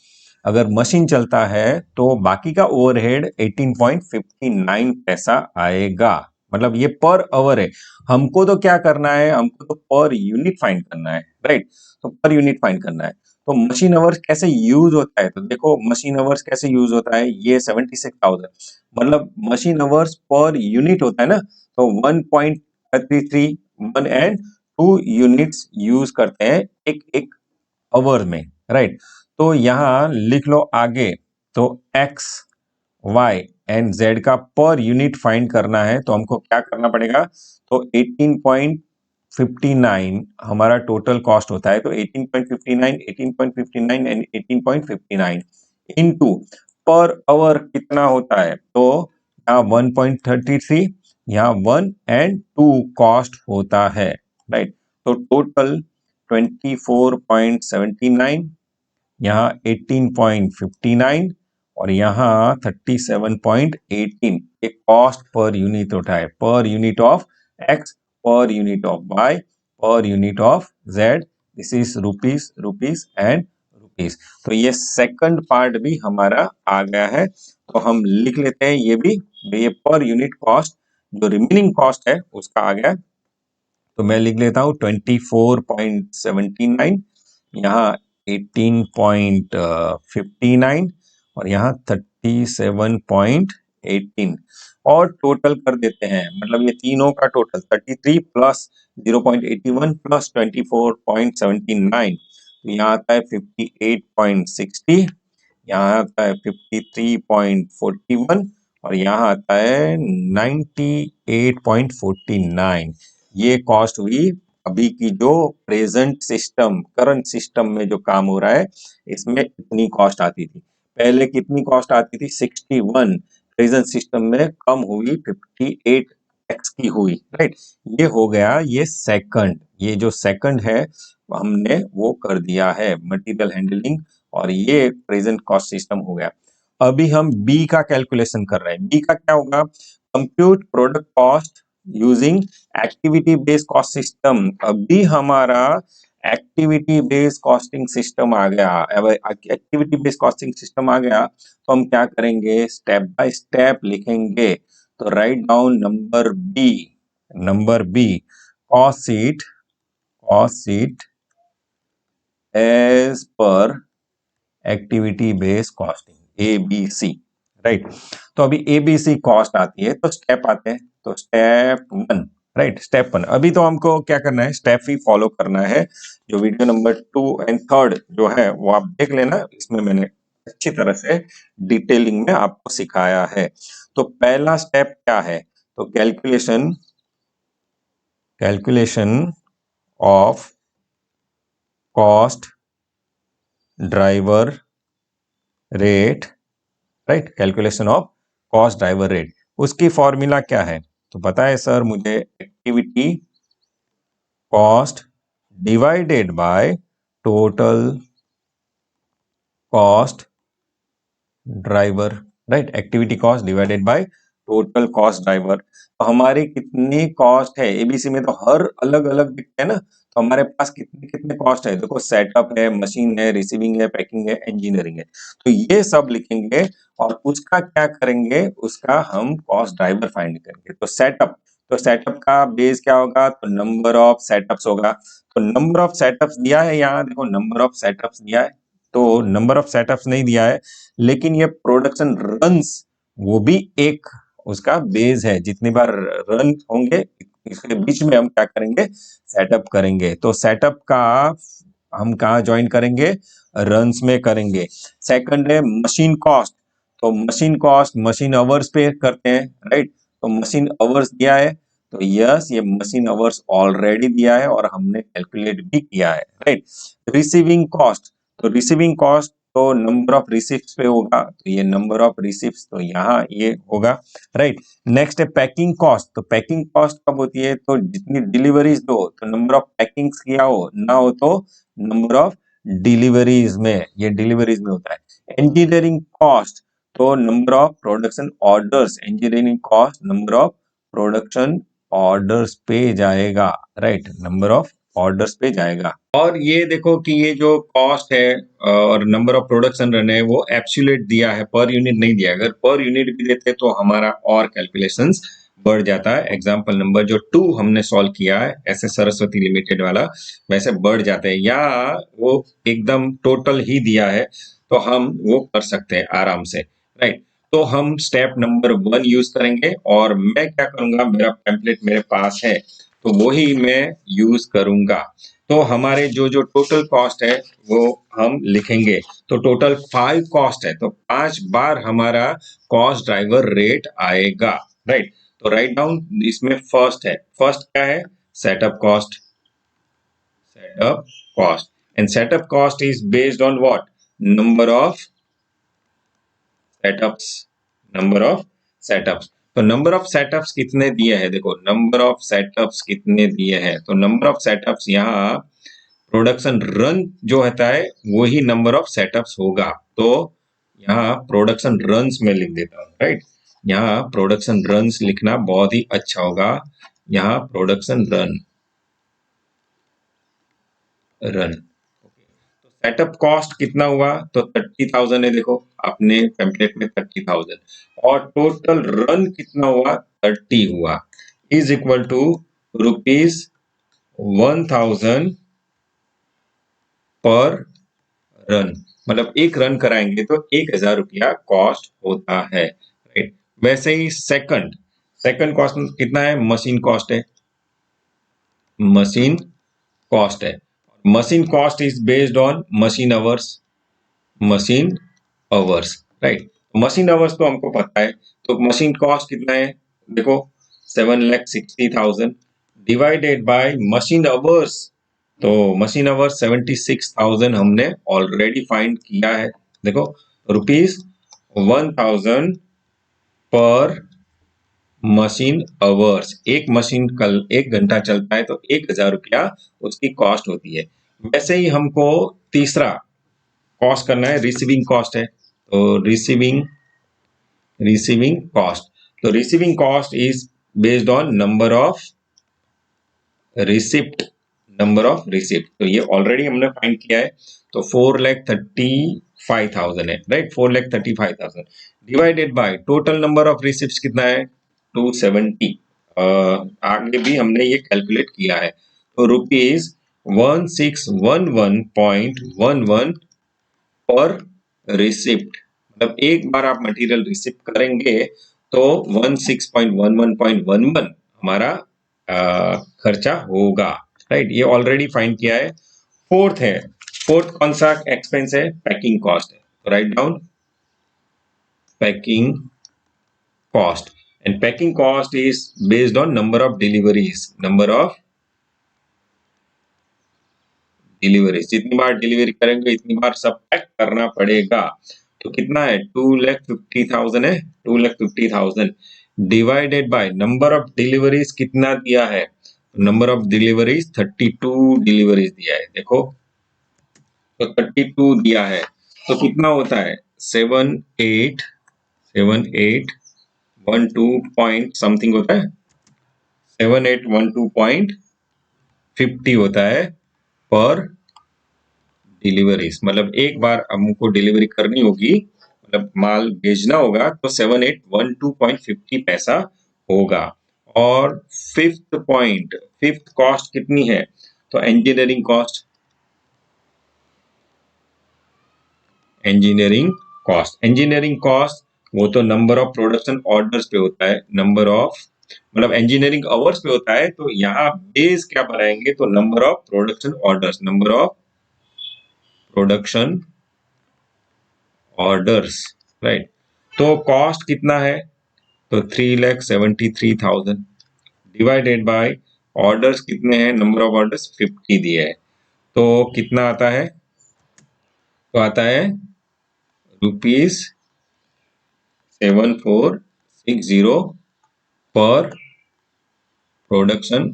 अगर मशीन चलता है तो बाकी का ओवरहेड 18.59 पैसा आएगा, मतलब ये पर आवर है। हमको तो क्या करना है, हमको तो पर यूनिट फाइंड करना है, राइट। तो पर यूनिट फाइंड करना है, तो मशीन आवर्स कैसे यूज होता है, तो देखो मशीन आवर्स कैसे यूज होता है, ये 76,000 मतलब मशीन आवर्स पर यूनिट होता है ना, तो 1.33 1 एंड 2 यूनिट्स यूज करते हैं एक एक आवर में, राइट। तो यहां लिख लो आगे, तो एक्स वाई एंड जेड का पर यूनिट फाइंड करना है, तो हमको क्या करना पड़ेगा, तो 18.59 हमारा टोटल कॉस्ट होता है, तो 18.59 एंड 18.59 इनटू पर आवर कितना होता है, तो यहाँ 1.33, यहाँ 1 एंड 2 कॉस्ट होता है, राइट। तो टोटल 24.79, यहाँ 18.59 और यहाँ 37.18 एक कॉस्ट पर यूनिट होता है, per unit of X, per unit of Y, per unit of Z. This is rupees, rupees and rupees. तो ये सेकंड पार्ट भी हमारा आ गया है, तो हम लिख लेते हैं ये भी, ये पर यूनिट कॉस्ट जो रिमेनिंग कॉस्ट है उसका आ गया। तो मैं लिख लेता हूँ 24.79, यहाँ 18.59 और यहाँ 37.18 और टोटल कर देते हैं, मतलब ये तीनों का टोटल 33 प्लस 0.81 प्लस 24.79, तो यहाँ आता है 58.60, यहाँ आता है 53.41 और यहाँ आता है 98.49। ये कॉस्ट हुई अभी की जो प्रेजेंट सिस्टम, करंट सिस्टम में जो काम हो रहा है, इसमें इतनी कॉस्ट आती थी। पहले कितनी कॉस्ट आती थी, 61, प्रेजेंट सिस्टम में कम हुई 58x की हुई, राइट। ये हो गया ये सेकंड, ये जो सेकंड है हमने वो कर दिया है मटेरियल हैंडलिंग, और ये प्रेजेंट कॉस्ट सिस्टम हो गया। अभी हम बी का कैलकुलेशन कर रहे हैं। बी का क्या होगा, compute product cost using activity based cost system. अभी हमारा एक्टिविटी बेस्ड कॉस्टिंग सिस्टम आ गया। अब एक्टिविटी बेस्ड कॉस्टिंग सिस्टम आ गया तो हम क्या करेंगे, स्टेप बाय स्टेप लिखेंगे। तो write down number B, number B, cost sheet as per activity based costing, ABC, right. तो अभी ABC कॉस्ट आती है तो स्टेप आते हैं, तो स्टेप 1, राइट, स्टेप 1। अभी तो हमको क्या करना है, स्टेप ही फॉलो करना है। जो वीडियो नंबर 2 एंड 3 जो है वो आप देख लेना, इसमें मैंने अच्छी तरह से डिटेलिंग में आपको सिखाया है। तो पहला स्टेप क्या है, तो calculation of cost driver rate, right, calculation of cost driver rate. उसकी फॉर्मूला क्या है, तो पता है सर मुझे, activity cost divided by total cost driver, right, activity cost divided by total cost driver. तो हमारी कितनी कॉस्ट है, एबीसी में तो हर अलग अलग दिखते हैं ना, तो हमारे पास कितने कितने कॉस्ट है, देखो सेटअप है, मशीन है, रिसीविंग है, पैकिंग है, इंजीनियरिंग है, तो ये सब लिखेंगे और उसका क्या करेंगे, उसका हम कॉस्ट ड्राइवर फाइंड करेंगे। तो सेटअप का बेस क्या होगा, तो नंबर ऑफ सेटअप्स होगा। तो नंबर ऑफ सेटअप्स दिया है, यहाँ देखो नंबर ऑफ सेटअप्स दिया है, तो नंबर ऑफ सेटअप्स नहीं दिया है, लेकिन ये प्रोडक्शन रन्स वो भी एक उसका बेस है, जितनी बार रन होंगे इसके बीच में हम क्या करेंगे, सेटअप करेंगे। तो सेटअप का हम कहाँ ज्वाइन करेंगे, रन्स में करेंगे। सेकंड है मशीन कॉस्ट, तो मशीन कॉस्ट मशीन आवर्स पे करते हैं, राइट। तो मशीन आवर्स दिया है, तो यस ये मशीन आवर्स ऑलरेडी दिया है और हमने कैलकुलेट भी किया है, राइट। रिसीविंग कॉस्ट, तो रिसीविंग कॉस्ट तो नंबर ऑफ रिसिप्ट्स पे होगा, तो ये नंबर ऑफ रिसिप्ट्स तो यहाँ ये होगा, राइट। नेक्स्ट है पैकिंग कॉस्ट, तो पैकिंग कॉस्ट कब होती है, तो जितनी डिलीवरीज दो, तो नंबर ऑफ पैकिंग्स किया हो ना हो तो नंबर ऑफ डिलीवरीज में, ये डिलीवरीज में होता है। इंजीनियरिंग कॉस्ट तो number of production orders, engineering cost number of production orders पे जाएगा, राइट, नंबर ऑफ ऑर्डर्स पे जाएगा। और ये देखो कि ये जो कॉस्ट है और नंबर ऑफ प्रोडक्शन रन है वो एब्सोल्यूट दिया है, पर यूनिट नहीं दिया। अगर पर यूनिट भी देते तो हमारा और कैलकुलेशंस बढ़ जाता है। एग्जांपल नंबर जो 2 हमने सॉल्व किया है ऐसे सरस्वती लिमिटेड वाला, वैसे बढ़ जाते हैं, या वो एकदम टोटल ही दिया है तो हम वो कर सकते हैं आराम से, राइट। तो हम स्टेप नंबर 1 यूज करेंगे और मैं क्या करूंगा, मेरा टेम्पलेट मेरे पास है तो वही मैं यूज करूंगा। तो हमारे जो जो टोटल कॉस्ट है वो हम लिखेंगे। तो टोटल 5 कॉस्ट है, तो 5 बार हमारा कॉस्ट ड्राइवर रेट आएगा, राइट। तो राइट डाउन, इसमें फर्स्ट है, फर्स्ट क्या है, setup cost, setup cost and setup cost is based on what, number of setups, number of setups. तो नंबर ऑफ सेटअप्स कितने दिए हैं, देखो नंबर ऑफ सेटअप्स कितने दिए हैं, तो नंबर ऑफ सेटअप्स यहाँ प्रोडक्शन रन जो होता है वही नंबर ऑफ सेटअप्स होगा। तो यहाँ प्रोडक्शन रन्स में लिख देता हूँ, राइट। यहाँ प्रोडक्शन रन्स लिखना बहुत ही अच्छा होगा। यहाँ प्रोडक्शन रन रन तो सेटअप कॉस्ट कितना हुआ, तो 30,000 है, देखो अपने टेम्पलेट में 30,000, और टोटल रन कितना हुआ, 30 हुआ, इज इक्वल टू ₹1000 पर रन। मतलब एक रन कराएंगे तो 1,000 रुपया कॉस्ट होता है, राइट। वैसे ही सेकंड सेकंड कॉस्ट कितना है, मशीन कॉस्ट है, मशीन कॉस्ट है। Machine cost is based on machine hours, machine hours, right. Machine hours तो हमको पता है, तो मशीन कॉस्ट कितना है, देखो 7,60,000 डिवाइडेड बाय मशीन आवर्स, तो मशीन आवर्स 76,000 हमने ऑलरेडी फाइंड किया है। देखो ₹1000 पर मशीन आवर्स, एक मशीन कल 1 घंटा चलता है तो 1,000 रुपया उसकी कॉस्ट होती है। वैसे ही हमको तीसरा कॉस्ट करना है, रिसीविंग कॉस्ट है, तो रिसीविंग कॉस्ट, तो receiving cost is based on number of receipt, number of receipt, तो ये ऑलरेडी हमने फाइंड किया है, तो 4,35,000 है, right. 4,35,000 divided by total number of receipt कितना है, 270। आगे भी हमने ये कैलकुलेट किया है, तो ₹1611.11 पर रिसिप्ट, मतलब एक बार आप मटेरियल रिसिप्ट करेंगे तो 16.11.11 हमारा खर्चा होगा, राइट। ये ऑलरेडी फाइंड किया है। फोर्थ है, फोर्थ कौन सा एक्सपेंस है, पैकिंग कॉस्ट है, तो write down packing cost, and packing cost is based on number of deliveries, number of deliveries, जितनी बार डिलीवरी करेंगे इतनी बार सब पैक करना पड़ेगा। तो कितना है, 2,50,000 है, 2,50,000 divided by number of deliveries कितना दिया है, नंबर ऑफ डिलीवरीज 32 डिलीवरीज दिया है, देखो तो 32 दिया है, तो कितना होता है, 7812 पॉइंट समथिंग होता है, 7812.50 होता है पर डिलीवरीज, मतलब एक बार हमको डिलीवरी करनी होगी, मतलब माल भेजना होगा तो 7812.50 पैसा होगा। और फिफ्थ कॉस्ट कितनी है, तो इंजीनियरिंग कॉस्ट, इंजीनियरिंग कॉस्ट वो तो नंबर ऑफ प्रोडक्शन ऑर्डर्स पे होता है, नंबर ऑफ मतलब इंजीनियरिंग आवर्स पे होता है, तो यहाँ बेस क्या बनाएंगे, तो number of production orders, number of production orders, right. तो कॉस्ट कितना है, तो 3,73,000 डिवाइडेड बाय ऑर्डर्स कितने हैं, नंबर ऑफ ऑर्डर्स 50 दिए है, तो कितना आता है, तो आता है ₹7460 पर प्रोडक्शन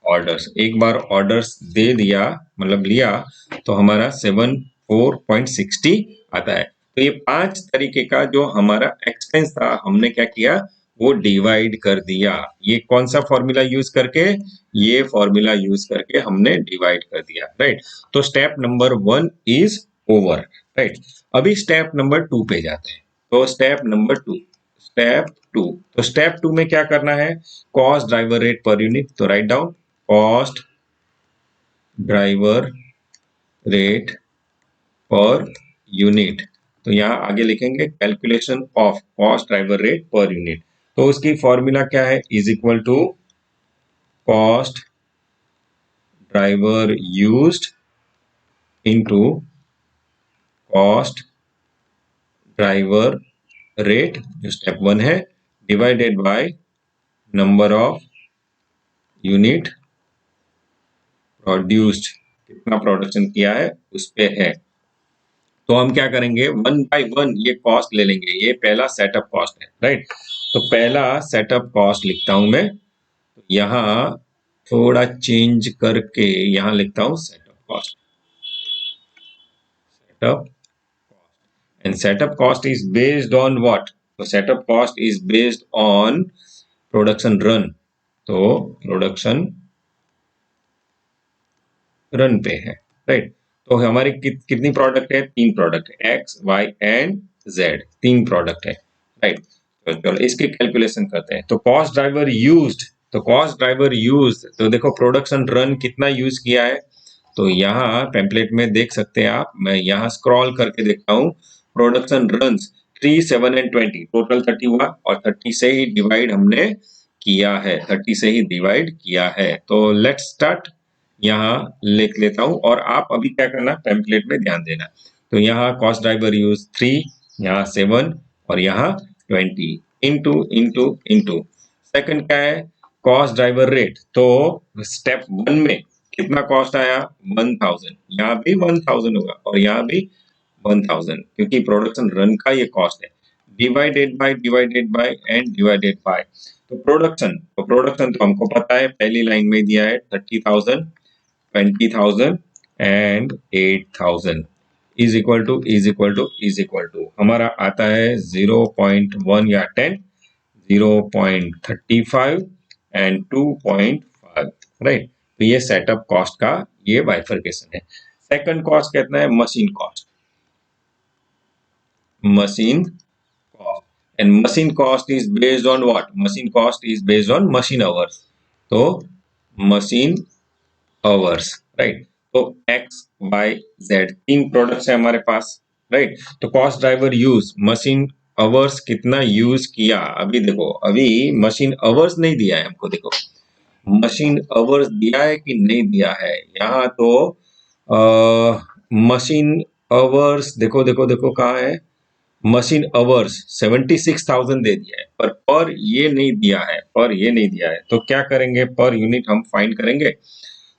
ऑर्डर्स। एक बार ऑर्डर्स दे दिया मतलब लिया तो हमारा 74.60 आता है। तो ये 5 तरीके का जो हमारा एक्सपेंस था हमने क्या किया, वो डिवाइड कर दिया। ये कौन सा फॉर्मूला यूज करके, ये फॉर्मूला यूज करके हमने डिवाइड कर दिया, राइट। तो step number 1 is over, right. अभी स्टेप नंबर 2 पे जाते हैं। तो स्टेप नंबर 2, तो स्टेप 2 में क्या करना है, cost driver rate per unit, तो write down cost driver rate per unit, तो यहाँ आगे लिखेंगे calculation of cost driver rate per unit. तो उसकी फॉर्मूला क्या है, is equal to cost driver used into cost driver rate जो स्टेप 1 है divided by number of unit produced, कितना प्रोडक्शन किया है उस पे है। तो हम क्या करेंगे, वन बाय वन ये कॉस्ट ले लेंगे। ये पहला सेटअप कॉस्ट है, राइट। तो पहला सेटअप कॉस्ट लिखता हूं मैं, यहाँ थोड़ा चेंज करके यहाँ लिखता हूं setup cost. Setup and setup cost is based on what? तो setup cost is based on production run। तो production run पे है, राइट। तो हमारी कितनी प्रोडक्ट है? 3 प्रोडक्ट है, X, Y and Z, 3 product है, राइट। तो चलो इसके कैलकुलेशन करते हैं। तो कॉस्ट ड्राइवर यूज्ड, तो कॉस्ट ड्राइवर यूज्ड, तो देखो प्रोडक्शन रन कितना यूज किया है। तो यहाँ टेम्पलेट में देख सकते हैं आप, मैं यहाँ स्क्रॉल करके देखता हूँ, प्रोडक्शन रन्स 3, 7 एंड 20, टोटल 30 हुआ, और 30 से ही डिवाइड हमने किया है, 30 से ही डिवाइड किया है। तो लेट्स स्टार्ट, यहाँ लिख लेता हूँ, और आप अभी क्या करना, टेम्पलेट में ध्यान देना। तो यहाँ कॉस्ट ड्राइवर यूज 3, यहाँ 7 और यहाँ 20, इंटू इंटू इंटू। सेकंड क्या है, कॉस्ट ड्राइवर रेट। तो स्टेप 1 में कितना कॉस्ट आया, 1000, यहाँ भी 1000 होगा और यहाँ भी 1000, क्योंकि प्रोडक्शन रन का ये कॉस्ट है। Divided bye and divided by. तो प्रोडक्शन तो हमको पता है, पहली लाइन में दिया है 30,000, 20,000 एंड 8,000 इज इक्वल टू हमारा आता है 0.1 या 10, 0.35 एंड 2.5, राइट। तो ये सेटअप कॉस्ट का ये बाइफरकेशन है। सेकंड कॉस्ट कितना है, machine cost. machine cost, and machine cost is based on what? Machine cost is based on machine hours। तो machine hours, राइट। तो x y z 3 प्रोडक्ट्स है हमारे पास, राइट। तो cost driver use machine hours कितना use किया, अभी देखो, अभी मशीन आवर्स नहीं दिया है हमको, देखो मशीन आवर्स दिया है कि नहीं दिया है यहाँ। तो मशीन आवर्स देखो देखो देखो कहाँ है, मशीन आवर्स 76,000 दे दिया है, पर ये नहीं दिया है, पर ये नहीं दिया है। तो क्या करेंगे, पर यूनिट हम फाइंड करेंगे।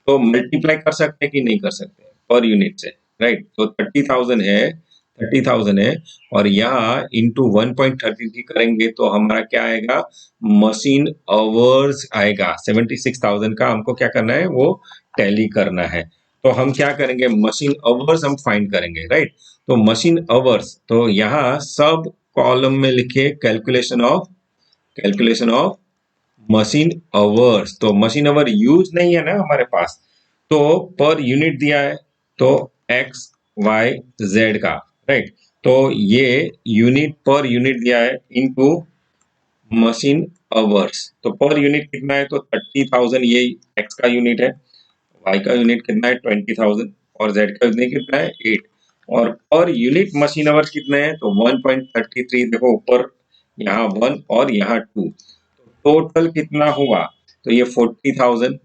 तो मल्टीप्लाई कर सकते हैं कि नहीं कर सकते पर यूनिट से, राइट। तो 30,000 है, 30,000 है, और यहाँ इंटू 1.33 करेंगे तो हमारा क्या आएगा, मशीन आवर्स आएगा। 76,000 का हमको क्या करना है, वो टैली करना है। तो हम क्या करेंगे, मशीन आवर्स हम फाइंड करेंगे, राइट। तो मशीन आवर्स, तो यहाँ सब कॉलम में लिखिए कैलकुलेशन ऑफ मशीन आवर्स। तो मशीन आवर यूज नहीं है ना हमारे पास, तो पर यूनिट दिया है, तो एक्स वाई जेड का, राइट। तो ये यूनिट पर यूनिट दिया है इनटू मशीन आवर्स। तो पर यूनिट कितना है, तो 30,000 ये एक्स का यूनिट है, वाई का यूनिट कितना है 20,000, और जेड का यूनिट कितना है 8, और पर यूनिट मशीन आवर्स कितने हैं, तो 1.33, देखो ऊपर यहाँ 1 और यहाँ 2, टोटल कितना हुआ, तो ये 40,000,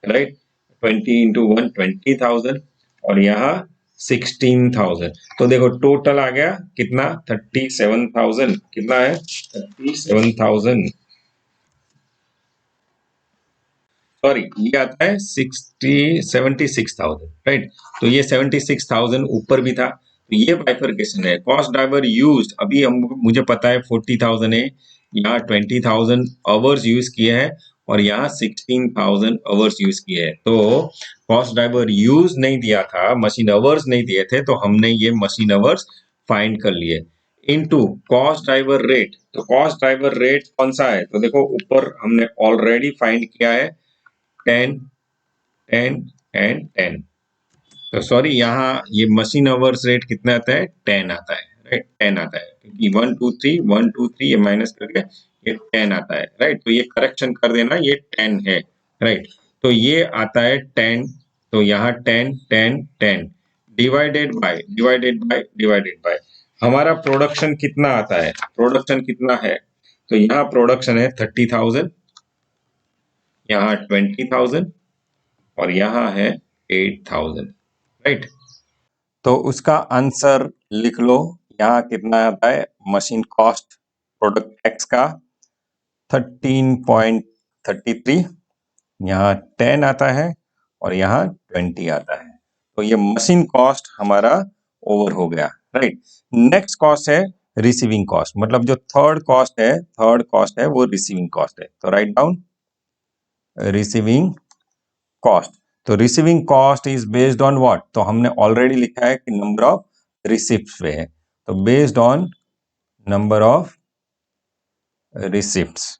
राइट। 20 इंटू 1 20,000, और यहाँ 16,000। तो देखो टोटल आ गया कितना, 37,000, कितना है 37,000, सॉरी ये आता है 76,000, राइट। तो ये 76,000 ऊपर भी था। तो ये बाइफरकेशन है। कॉस्ट ड्राइवर यूज्ड, अभी हम मुझे पता है 40,000 है, यहाँ 20,000 आवर्स यूज किए हैं, और यहाँ 16,000 आवर्स यूज किए हैं। तो कॉस्ट ड्राइवर यूज नहीं दिया था, मशीन आवर्स नहीं दिए थे, तो हमने ये मशीन आवर्स फाइंड कर लिए इनटू कॉस्ट ड्राइवर रेट। तो कॉस्ट ड्राइवर रेट कौन सा है, तो देखो ऊपर हमने ऑलरेडी फाइंड किया है 10, 10 एंड 10। तो सॉरी यहाँ ये मशीन आवर्स रेट कितना आता है, 10 आता है, राइट। 10 आता है क्योंकि 1 2 3 ये माइनस करके ये 10 आता है, राइट। तो ये करेक्शन कर देना, ये 10 है, राइट। तो ये आता है 10, तो यहाँ 10 10 10 डिवाइडेड बाय हमारा प्रोडक्शन कितना आता है, प्रोडक्शन कितना है, तो यहाँ प्रोडक्शन है 30,000, यहाँ 20,000, और यहाँ है 8,000, राइट। तो उसका आंसर लिख लो, यहाँ कितना आता है, मशीन कॉस्ट प्रोडक्ट एक्स का 13.33, यहाँ 10 आता है और यहाँ 20 आता है। तो ये मशीन कॉस्ट हमारा ओवर हो गया, राइट। नेक्स्ट कॉस्ट है रिसीविंग कॉस्ट, मतलब जो थर्ड कॉस्ट है वो रिसीविंग कॉस्ट है। तो राइट डाउन रिसीविंग कॉस्ट। तो receiving cost is based on what, तो हमने ऑलरेडी लिखा है कि नंबर ऑफ रिसिप्ट्स पे है, तो based on number of receipts,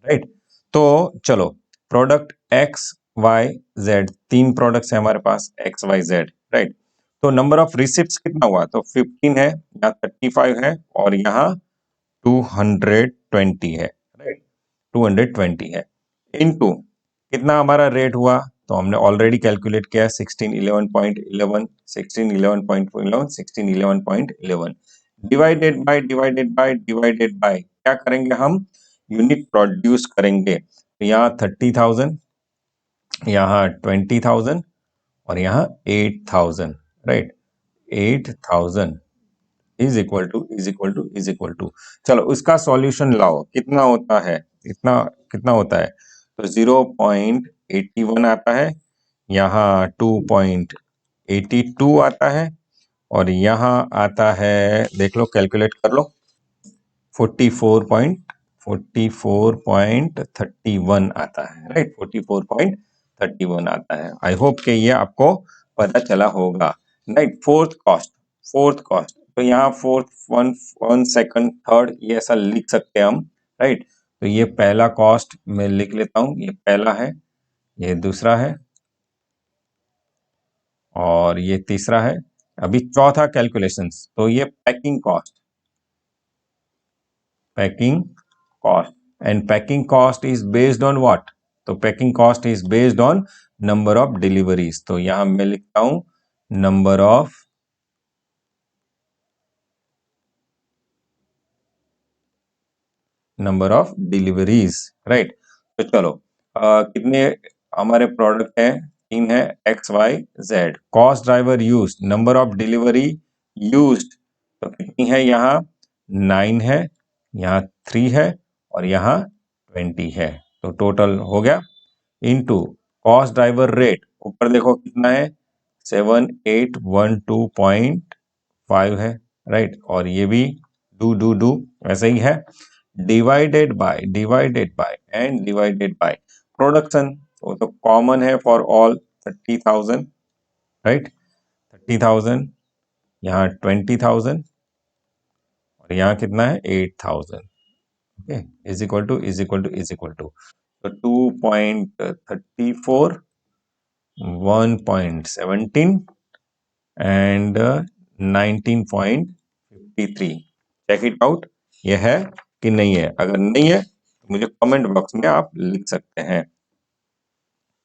right. तो चलो, प्रोडक्ट एक्स वाई जेड, तीन प्रोडक्ट्स है हमारे पास एक्स वाई जेड, राइट। तो नंबर ऑफ रिसिप्ट्स कितना हुआ, तो 15 है, यहाँ 35 है और यहाँ 220 है, राइट। 220 है इनटू कितना हमारा रेट हुआ, तो हमने ऑलरेडी कैलकुलेट किया 1611.11, 1611.11, 1611.11 डिवाइडेड बाय क्या करेंगे हम, यूनिट प्रोड्यूस करेंगे। तो यहाँ 30,000, यहाँ 20,000 और यहाँ 8,000, राइट। 8,000 इज इक्वल टू, चलो उसका सॉल्यूशन लाओ, कितना होता है, इतना कितना होता है, तो 0.81 आता है, यहाँ 2.82 आता है और यहाँ आता है, देख लो कैलकुलेट कर लो, 44.31 आता है, राइट। 44.31 आता है। आई होप कि ये आपको पता चला होगा, राइट। फोर्थ कॉस्ट, तो यहाँ फोर्थ, वन सेकंड थर्ड ये ऐसा लिख सकते हैं हम, राइट। तो ये पहला कॉस्ट मैं लिख लेता हूं, ये पहला है, ये दूसरा है और ये तीसरा है। अभी चौथा कैलकुलेशंस, तो ये packing cost, packing cost, and packing cost is based on what, तो packing cost is based on number of deliveries। तो यहां मैं लिखता हूं नंबर ऑफ डिलीवरीज, राइट। तो चलो कितने हमारे प्रोडक्ट हैं, तीन है X Y Z. Cost driver use, number of delivery used, तो कितनी है, यहाँ 9 है, यहाँ 3 है और यहाँ 20 है, तो टोटल हो गया इनटू कॉस्ट ड्राइवर रेट, ऊपर देखो कितना है, 7812.5 है, राइट। और ये भी डू वैसे ही है, divided bye and divided by production, वो तो कॉमन है फॉर ऑल, 30,000, राइट। 30,000, यहाँ 20,000 और यहाँ कितना है 8,000, ओके, इज इक्वल टू तो 2.34, 1.17 एंड 19.53। चेक इट आउट, ये है कि नहीं है, अगर नहीं है तो मुझे कमेंट बॉक्स में आप लिख सकते हैं,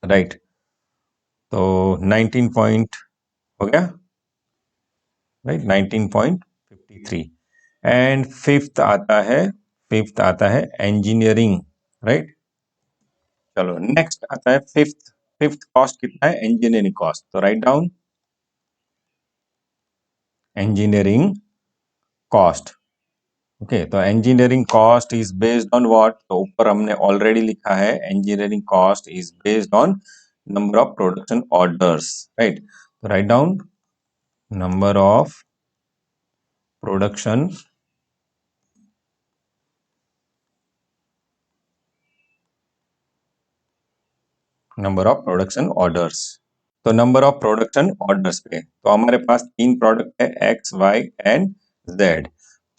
राइट। तो 19 पॉइंट हो गया, राइट, 19.53। एंड फिफ्थ आता है इंजीनियरिंग, राइट। चलो नेक्स्ट आता है फिफ्थ कॉस्ट कितना है, इंजीनियरिंग कॉस्ट, तो write down engineering cost, okay. तो engineering cost is based on what, तो ऊपर हमने ऑलरेडी लिखा है engineering cost is based on number of production orders, right. तो write down number of production orders, तो नंबर ऑफ प्रोडक्शन ऑर्डर्स पे, तो हमारे पास तीन प्रोडक्ट है एक्स वाई एंड जेड।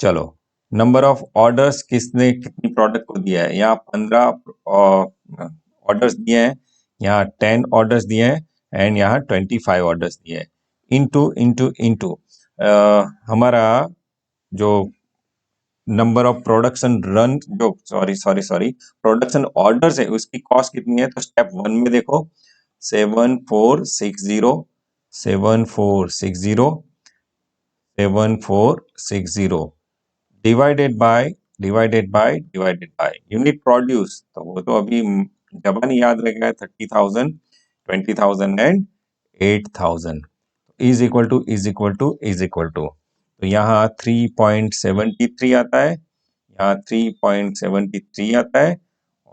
चलो नंबर ऑफ ऑर्डर्स किसने कितनी प्रोडक्ट को दिया है, यहाँ 15 ऑर्डर्स दिए हैं, यहाँ 10 ऑर्डर्स दिए हैं एंड यहाँ 25 ऑर्डर्स दिए हैं। इनटू इनटू इनटू हमारा जो नंबर ऑफ प्रोडक्शन रन, जो सॉरी प्रोडक्शन ऑर्डर्स है उसकी कॉस्ट कितनी है, तो स्टेप 1 में देखो 7460 7460 7460 डिवाइडेड बाय यूनिट प्रोड्यूस, तो वो तो अभी जबान याद रह गया, 30,000, 20,000 एंड 8,000, इज इक्वल टू तो यहाँ 3.73 आता है, यहाँ 3.73 आता है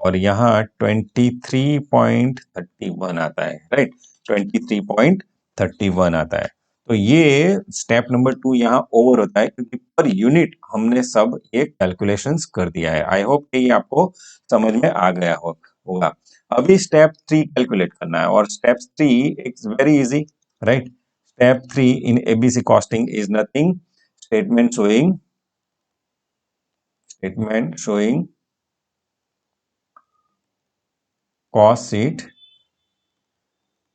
और यहाँ 23.31 आता है, राइट। 23.31 आता है। तो ये स्टेप नंबर 2 यहाँ ओवर होता है क्योंकि पर यूनिट हमने सब ये कैलकुलेशंस कर दिया है। आई होप कि ये आपको समझ में आ गया होगा। अभी स्टेप 3 कैलकुलेट करना है और step 3 it's very easy, right. Step 3 in ABC costing is nothing, statement showing cost sheet,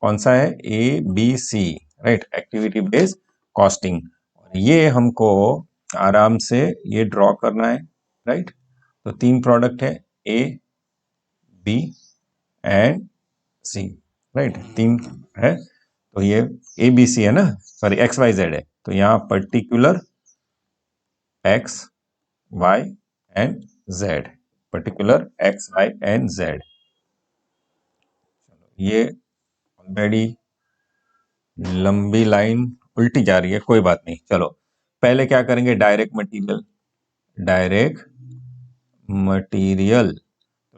कौन सा है, A B C, right, activity based costing. और ये हमको आराम से ये ड्रॉ करना है, राइट। तो 3 प्रोडक्ट है, A B and C, right, 3 है। तो ये ए बी सी है ना, सॉरी एक्स वाई जेड है, तो यहाँ particular X Y and Z, particular X Y and Z. ये ऑलरेडी लंबी लाइन उल्टी जा रही है, कोई बात नहीं। चलो पहले क्या करेंगे, डायरेक्ट मटेरियल।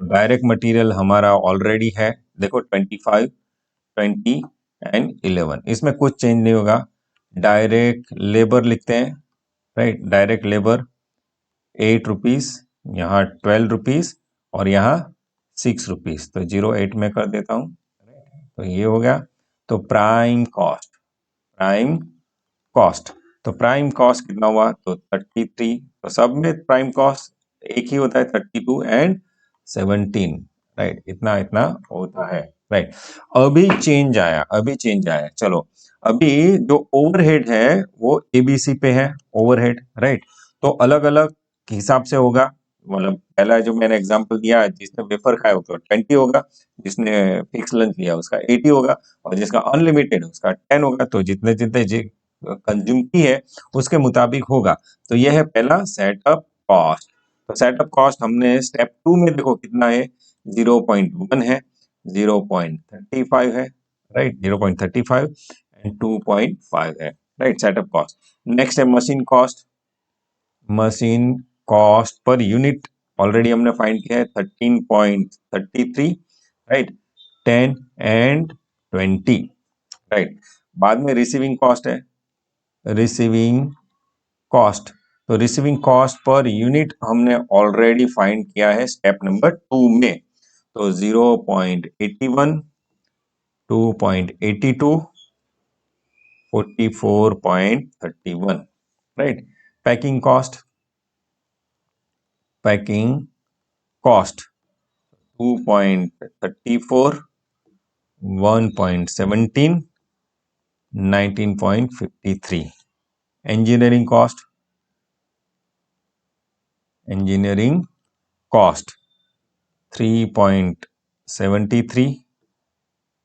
डायरेक्ट मटेरियल हमारा ऑलरेडी है, देखो 25, 20 एंड 11, इसमें कुछ चेंज नहीं होगा। डायरेक्ट लेबर लिखते हैं, राइट। डायरेक्ट लेबर 8 रुपीज, यहाँ 12 रुपीज और यहाँ 6 रुपीज, तो 08 में कर देता हूँ, तो ये हो गया। तो प्राइम कॉस्ट, तो प्राइम कॉस्ट कितना हुआ, तो 33। तो सब में प्राइम कॉस्ट एक ही होता है, 32 एंड 17, राइट, इतना इतना होता है, राइट। अभी चेंज आया, चलो अभी जो ओवरहेड है वो एबीसी पे है, ओवरहेड, राइट। तो अलग अलग हिसाब से होगा, मतलब पहला जो मैंने एग्जांपल दिया, जिसने वेफर खाया उसका 20 होगा, जिसने फिक्स लंच लिया उसका 80 होगा, और जिसका अनलिमिटेड है उसका 10 होगा। तो जितने जितने कंज्यूम की है उसके मुताबिक होगा। तो यह है पहला सेटअप कॉस्ट। तो सेटअप कॉस्ट हमने स्टेप 2 में देखो कितना है, 0.1 है, 0.35 है, राइट, 0.35 एंड 2.5 है, राइट, सेटअप कॉस्ट। नेक्स्ट है machine cost per unit, already हमने फाइंड किया है 13.33, राइट, 10 एंड 20, राइट। बाद में रिसीविंग कॉस्ट है, रिसीविंग कॉस्ट। तो रिसीविंग कॉस्ट पर यूनिट हमने ऑलरेडी फाइंड किया है स्टेप नंबर 2 में, तो 0.81, 2.82, 44.31, right. Packing cost 2.34, 1.17, 19.53। engineering cost 3.73,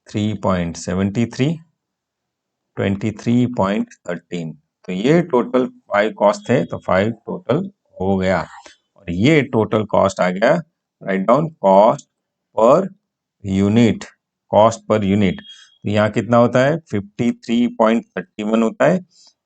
23.13। तो ये टोटल 5 कॉस्ट थे, तो 5 टोटल हो गया। और ये टोटल कॉस्ट आ गया, right down cost per unit, तो यहाँ कितना होता है, 53.31 होता है,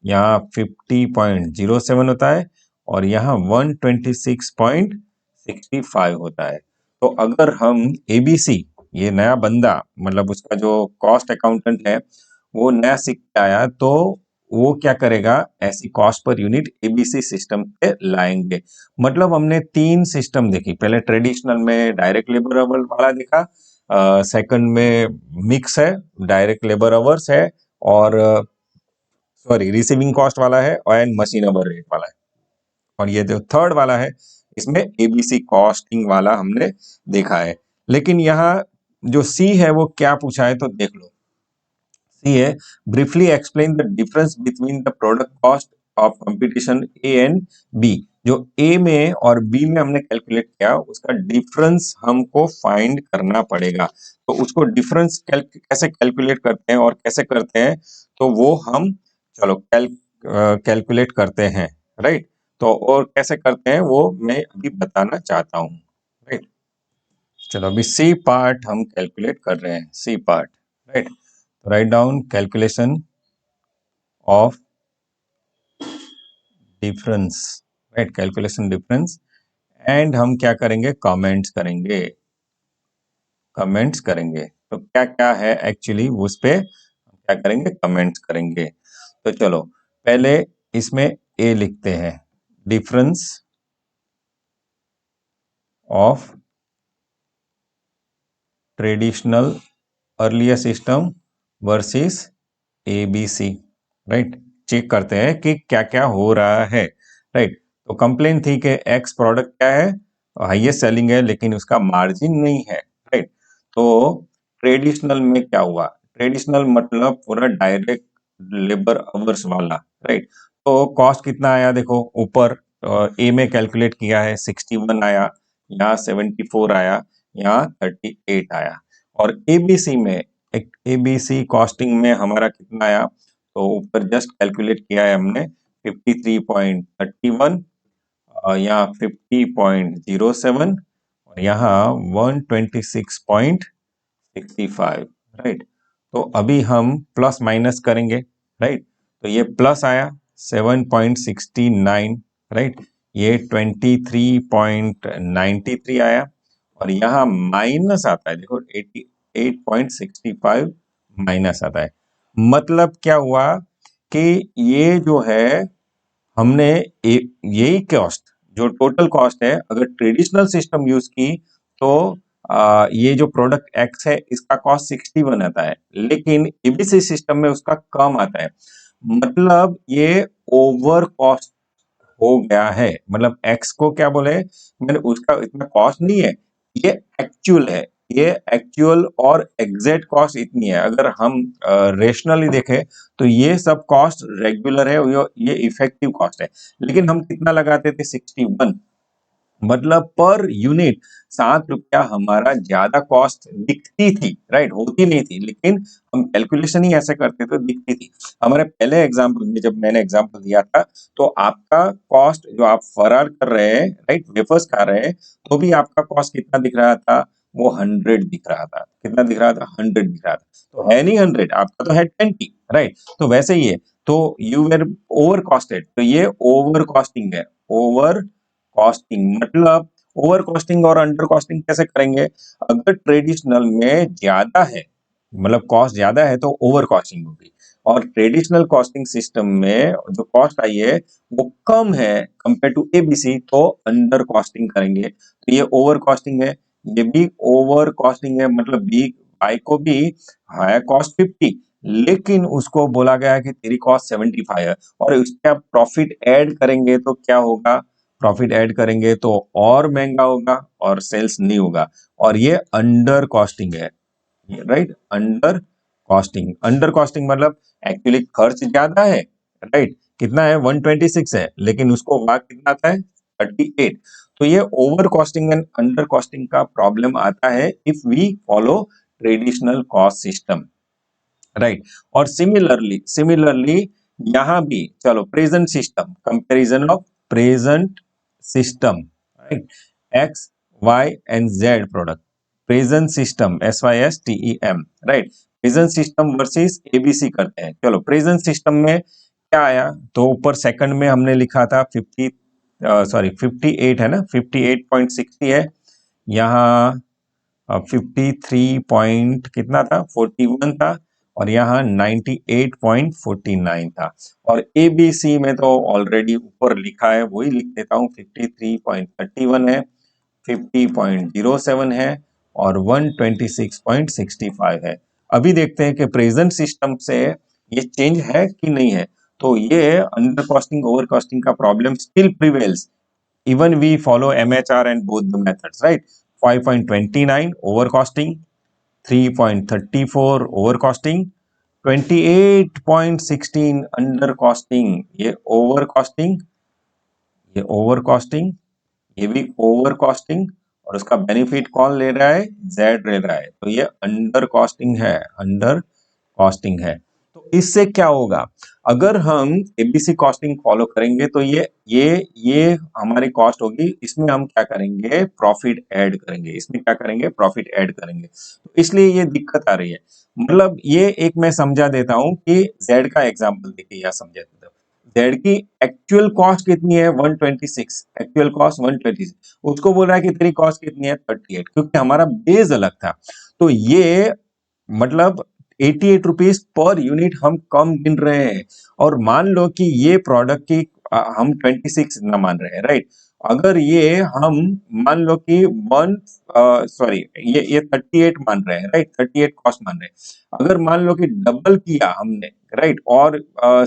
यहाँ 50.07 होता है, और यहाँ 126.65 होता है। तो अगर हम एबीसी, ये नया बंदा, मतलब उसका जो कॉस्ट अकाउंटेंट है वो नया सीख के आया, तो वो क्या करेगा, ऐसी cost per unit ABC system पे लाएंगे। मतलब हमने 3 सिस्टम देखी, पहले ट्रेडिशनल में डायरेक्ट लेबर वाला देखा, सेकंड में मिक्स है, डायरेक्ट लेबर अवर्स है, और सॉरी रिसीविंग कॉस्ट वाला है, और मशीन अवर रेट वाला है, और ये जो थर्ड वाला है इसमें एबीसी कॉस्टिंग वाला हमने देखा है। लेकिन यहाँ जो सी है वो क्या पूछा है, तो देख लो। सी है, briefly explain the difference between the product cost of competition A and B. जो ए में और बी में हमने कैलकुलेट किया उसका डिफरेंस हमको फाइंड करना पड़ेगा। तो उसको डिफरेंस कैसे कैलकुलेट करते हैं और कैसे करते हैं, तो वो हम चलो कैलकुलेट करते हैं, राइट। तो और कैसे करते हैं वो मैं अभी बताना चाहता हूँ, राइट। चलो अभी सी पार्ट हम कैलकुलेट कर रहे हैं, C part, right. Write down calculation of difference, right, calculation difference, and हम क्या करेंगे, कमेंट्स करेंगे। तो क्या क्या है एक्चुअली उस पे क्या करेंगे, कमेंट्स करेंगे। तो चलो पहले इसमें ए लिखते हैं, difference of traditional earlier system versus ABC, right. Check करते हैं कि क्या क्या हो रहा है, राइट। तो कंप्लेन थी कि एक्स प्रोडक्ट क्या है, हाईएस्ट सेलिंग है लेकिन उसका मार्जिन नहीं है, राइट। तो ट्रेडिशनल में क्या हुआ, ट्रेडिशनल मतलब पूरा डायरेक्ट लेबर अवर्स वाला, राइट। तो कॉस्ट कितना आया देखो, ऊपर ए में कैलकुलेट किया है 61 आया, यहाँ 74 आया, यहाँ 38 आया। और एबीसी में, एबीसी कॉस्टिंग में हमारा कितना आया, तो ऊपर जस्ट कैलकुलेट किया है हमने 53.31, यहाँ 50.07 और यहाँ 126.65, राइट। तो अभी हम प्लस माइनस करेंगे, राइट। तो ये प्लस आया 7.69, राइट। ये 23.93 आया और यहाँ माइनस आता है, देखो 88.65 माइनस आता है। मतलब क्या हुआ कि ये जो है हमने यही कॉस्ट, जो टोटल कॉस्ट है, अगर ट्रेडिशनल सिस्टम यूज की तो ये जो प्रोडक्ट एक्स है इसका कॉस्ट 61 आता है, लेकिन एबीसी सिस्टम में उसका कम आता है। मतलब ये ओवर कॉस्ट हो गया है, मतलब एक्स को क्या बोले, मैंने उसका इतना कॉस्ट नहीं है, ये एक्चुअल है, ये एक्चुअल और एग्जैक्ट कॉस्ट इतनी है। अगर हम रेशनली देखें तो ये सब कॉस्ट रेगुलर है, ये इफेक्टिव कॉस्ट है, लेकिन हम कितना लगाते थे 61, मतलब पर यूनिट 7 रुपया हमारा ज्यादा कॉस्ट दिखती थी, राइट, होती नहीं थी, लेकिन हम कैलकुलेशन ही ऐसे करते थे, दिखती थी। हमारे पहले एग्जाम्पल में जब मैंने एग्जाम्पल दिया था, तो आपका कॉस्ट जो आप फरार कर रहे हैं, राइट, वेफर्स खा रहे हैं, तो भी आपका कॉस्ट कितना दिख रहा था, वो 100 दिख रहा था। कितना दिख रहा था, 100 दिख रहा था। तो है नहीं 100, आपका तो है 20, राइट। तो वैसे ही है, तो यू वेर ओवर कॉस्टेड, तो ये ओवर कॉस्टिंग है। ओवर कॉस्टिंग मतलब ओवर कॉस्टिंग और अंडर कॉस्टिंग कैसे करेंगे, अगर ट्रेडिशनल में ज्यादा है, मतलब कॉस्ट ज्यादा है, तो ओवर कॉस्टिंग होगी, और ट्रेडिशनल कॉस्टिंग सिस्टम में जो कॉस्ट आई है वो कम है कंपेयर टू एबीसी, तो अंडर कॉस्टिंग करेंगे, तो ये ओवर कॉस्टिंग है, ये भी ओवर कॉस्टिंग है। मतलब बी बाई को भी हायर कॉस्ट 50, लेकिन उसको बोला गया है कि तेरी कॉस्ट 75 है, और उसके आप प्रॉफिट ऐड करेंगे तो क्या होगा, प्रॉफिट ऐड करेंगे तो और महंगा होगा और सेल्स नहीं होगा, और ये अंडर कॉस्टिंग है, right. Under costing, under costing मतलब एक्चुअली खर्च ज्यादा है, राइट, कितना है 126 है, लेकिन उसको भाग कितना आता है 38। तो ये over costing and under costing का प्रॉब्लम आता है if we follow traditional cost system, right. और सिमिलरली सिमिलरली यहां भी चलो present system, comparison of present system, right, X Y and Z product, present system SYSTEM, right. Present system versus ABC करते हैं। चलो प्रेजेंट सिस्टम में क्या आया, तो ऊपर सेकंड में हमने लिखा था 58 है ना, 58.60 है, यहाँ 53 पॉइंट कितना था 41 था, और यहाँ 98.49 था। और एबीसी में तो ऑलरेडी ऊपर लिखा है, वही लिख देता हूँ, 53.31 है, 50.07 है और 126.65 है। अभी देखते हैं कि प्रेजेंट सिस्टम से ये चेंज है कि नहीं है। तो ये अंडर कॉस्टिंग ओवर कॉस्टिंग का problem still prevails even we follow MHR and both the methods, right? 5.29 overcosting, 3.34 overcosting, 28.16 undercosting, ये overcosting, ये overcosting, ये भी ओवर कॉस्टिंग, और उसका बेनिफिट कौन ले रहा है, जेड ले रहा है, तो ये अंडर कॉस्टिंग है, अंडर कॉस्टिंग है। तो इससे क्या होगा, अगर हम एबीसी कॉस्टिंग फॉलो करेंगे तो ये हमारी कॉस्ट होगी, इसमें हम क्या करेंगे, प्रॉफिट ऐड करेंगे, इसमें क्या करेंगे, प्रॉफिट ऐड करेंगे, तो इसलिए ये दिक्कत आ रही है। मतलब ये एक मैं समझा देता हूं कि जेड का एग्जांपल देखिए, या समझा देता हूं, जेड की एक्चुअल कॉस्ट कितनी है 126, एक्चुअल कॉस्ट 126, उसको बोल रहा है कि तेरी कॉस्ट कितनी है 38, क्योंकि हमारा बेस अलग था। तो ये मतलब 88 रुपीज पर यूनिट हम कम गिन रहे हैं। और मान लो कि ये प्रोडक्ट की हम 26 ना मान रहे हैं, राइट। अगर ये हम मान लो कि वन सॉरी ये 38 मान रहे हैं, राइट, 38 कॉस्ट मान रहे हैं। अगर मान लो कि डबल किया हमने, राइट, और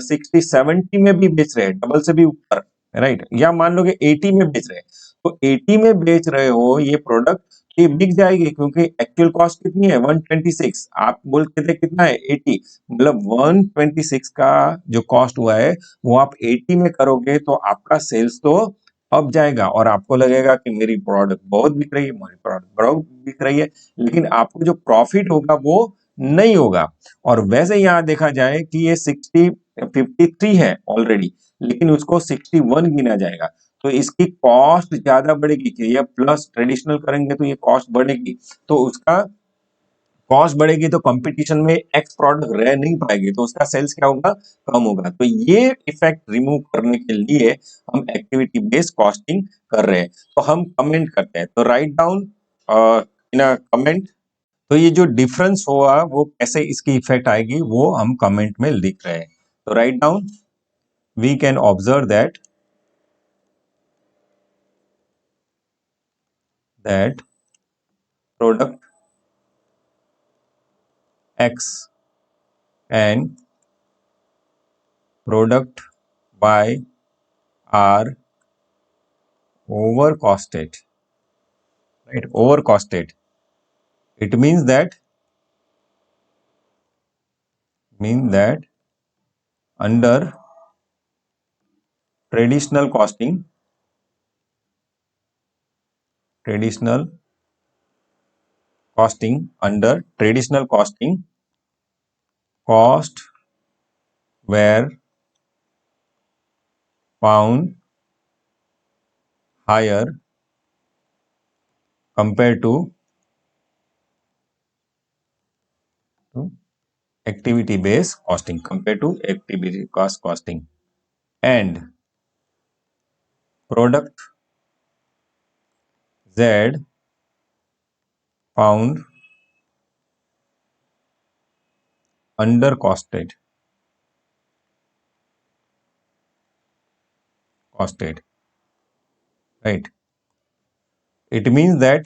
60-70 में भी बेच रहे हैं, डबल से भी ऊपर, राइट, या मान लो कि 80 में बेच रहे हैं, तो 80 में बेच रहे हो ये प्रोडक्ट, ये बिक जाएगी, क्योंकि एक्चुअल कॉस्ट कितनी है 126, आप बोलते थे कितना है 80, मतलब 126 का जो कॉस्ट हुआ है वो आप 80 में करोगे तो आपका सेल्स तो अप जाएगा और आपको लगेगा कि मेरी प्रोडक्ट बहुत बिक रही है, मेरी प्रोडक्ट बहुत बिक रही है, लेकिन आपको जो प्रॉफिट होगा वो नहीं होगा। और वैसे यहाँ देखा जाए कि ये 53 है ऑलरेडी, लेकिन उसको 61 गिना जाएगा, तो इसकी कॉस्ट ज्यादा बढ़ेगी कि या प्लस ट्रेडिशनल करेंगे तो ये कॉस्ट बढ़ेगी, तो उसका कॉस्ट बढ़ेगी तो कंपटीशन में एक्स प्रोडक्ट रह नहीं पाएगी, तो उसका सेल्स क्या होगा, कम होगा। तो ये इफेक्ट रिमूव करने के लिए हम एक्टिविटी बेस्ड कॉस्टिंग कर रहे हैं। तो हम कमेंट करते हैं, तो write down in a comment. तो ये जो डिफरेंस हुआ वो कैसे इसकी इफेक्ट आएगी वो हम कमेंट में लिख रहे हैं। तो write down, we can observe that product X and product Y are overcosted, right? Overcosted. It means that under traditional costing, under traditional costing, cost were found higher compared to activity based costing, compared to activity cost costing, and product Z found undercosted, right? It means that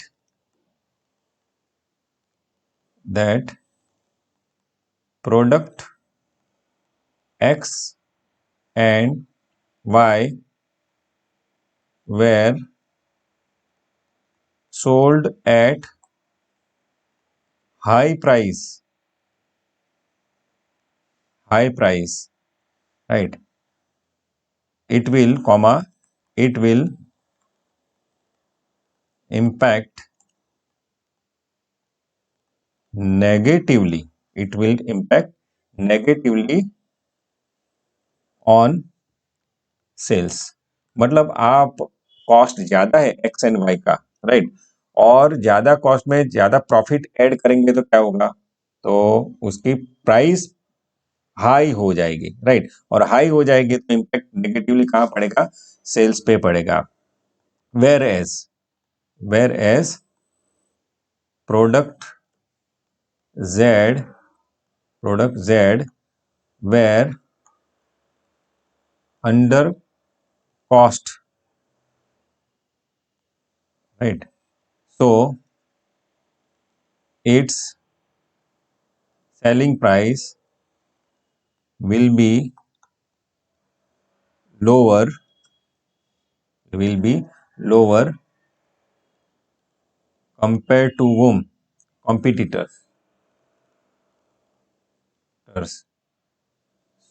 product X and Y were sold at high price, right? It will impact negatively, on sales. मतलब आप cost ज्यादा है X and Y का, right, और ज्यादा cost में ज्यादा profit add करेंगे तो क्या होगा, तो उसकी प्राइस हाई हो जाएगी, राइट, और हाई हो जाएगी तो इम्पैक्ट नेगेटिवली कहाँ पड़ेगा, सेल्स पे पड़ेगा। Whereas product Z were under cost, right, so its selling price will be lower compared to whom, competitors,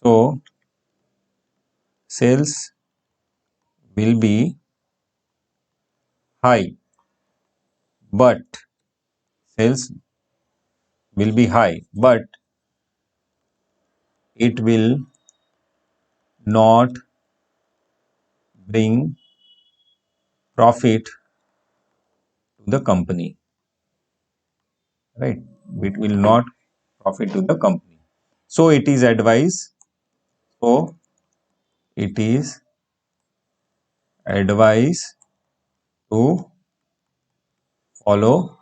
so sales will be high, but sales will be high, but it will not bring profit to the company, right, it will not profit to the company. So it is advised to follow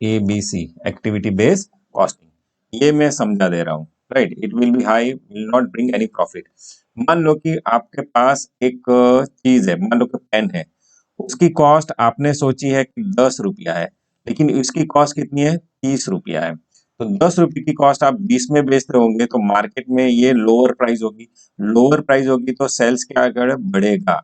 ABC, activity based costing, ये मैं समझा दे रहा हूँ, right. It will be high, will not bring any profit. मान लो कि आपके पास एक चीज है, मान लो कि पेन है, उसकी कॉस्ट आपने सोची है कि 10 रुपया है, लेकिन इसकी कॉस्ट कितनी है, 30 रुपया है। तो 10 रुपये की कॉस्ट आप 20 में बेच रहे होंगे तो मार्केट में ये लोअर प्राइस होगी। लोअर प्राइस होगी तो सेल्स क्या कर बढ़ेगा,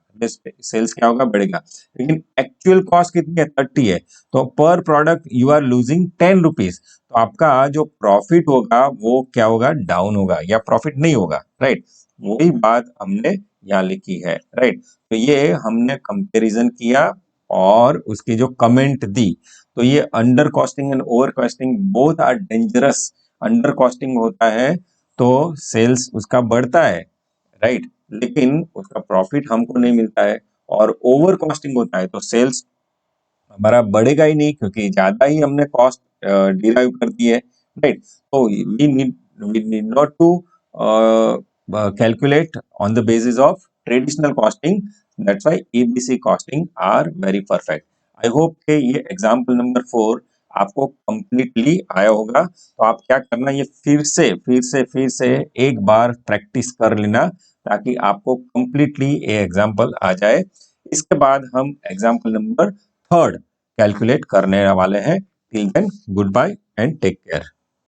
सेल्स क्या होगा, बढ़ेगा। लेकिन एक्चुअल कॉस्ट कितनी है, 30 है। तो पर product you are losing 10 rupees. तो आपका जो प्रॉफिट होगा वो क्या होगा, डाउन होगा या प्रॉफिट नहीं होगा, राइट। वही बात हमने यहाँ लिखी है, राइट। तो ये हमने कंपैरिजन किया और उसकी जो कमेंट दी। तो ये under costing and over costing both are dangerous. Under costing होता है तो सेल्स उसका बढ़ता है, राइट, लेकिन उसका प्रॉफिट हमको नहीं मिलता है। और ओवर कॉस्टिंग होता है तो सेल्स हमारा बढ़ेगा ही नहीं, क्योंकि ज्यादा ही हमने कॉस्ट डिराइव कर दी है, राइट। तो we need not to calculate on the basis of traditional costing. That's why ABC costing are very perfect. I hope कि ये एग्जाम्पल नंबर 4 आपको कंप्लीटली आया होगा। तो आप क्या करना, ये फिर से एक बार प्रैक्टिस कर लेना, ताकि आपको कंप्लीटली ये एग्जाम्पल आ जाए। इसके बाद हम एग्जाम्पल नंबर 3 कैलकुलेट करने वाले हैं। Till then goodbye and take care.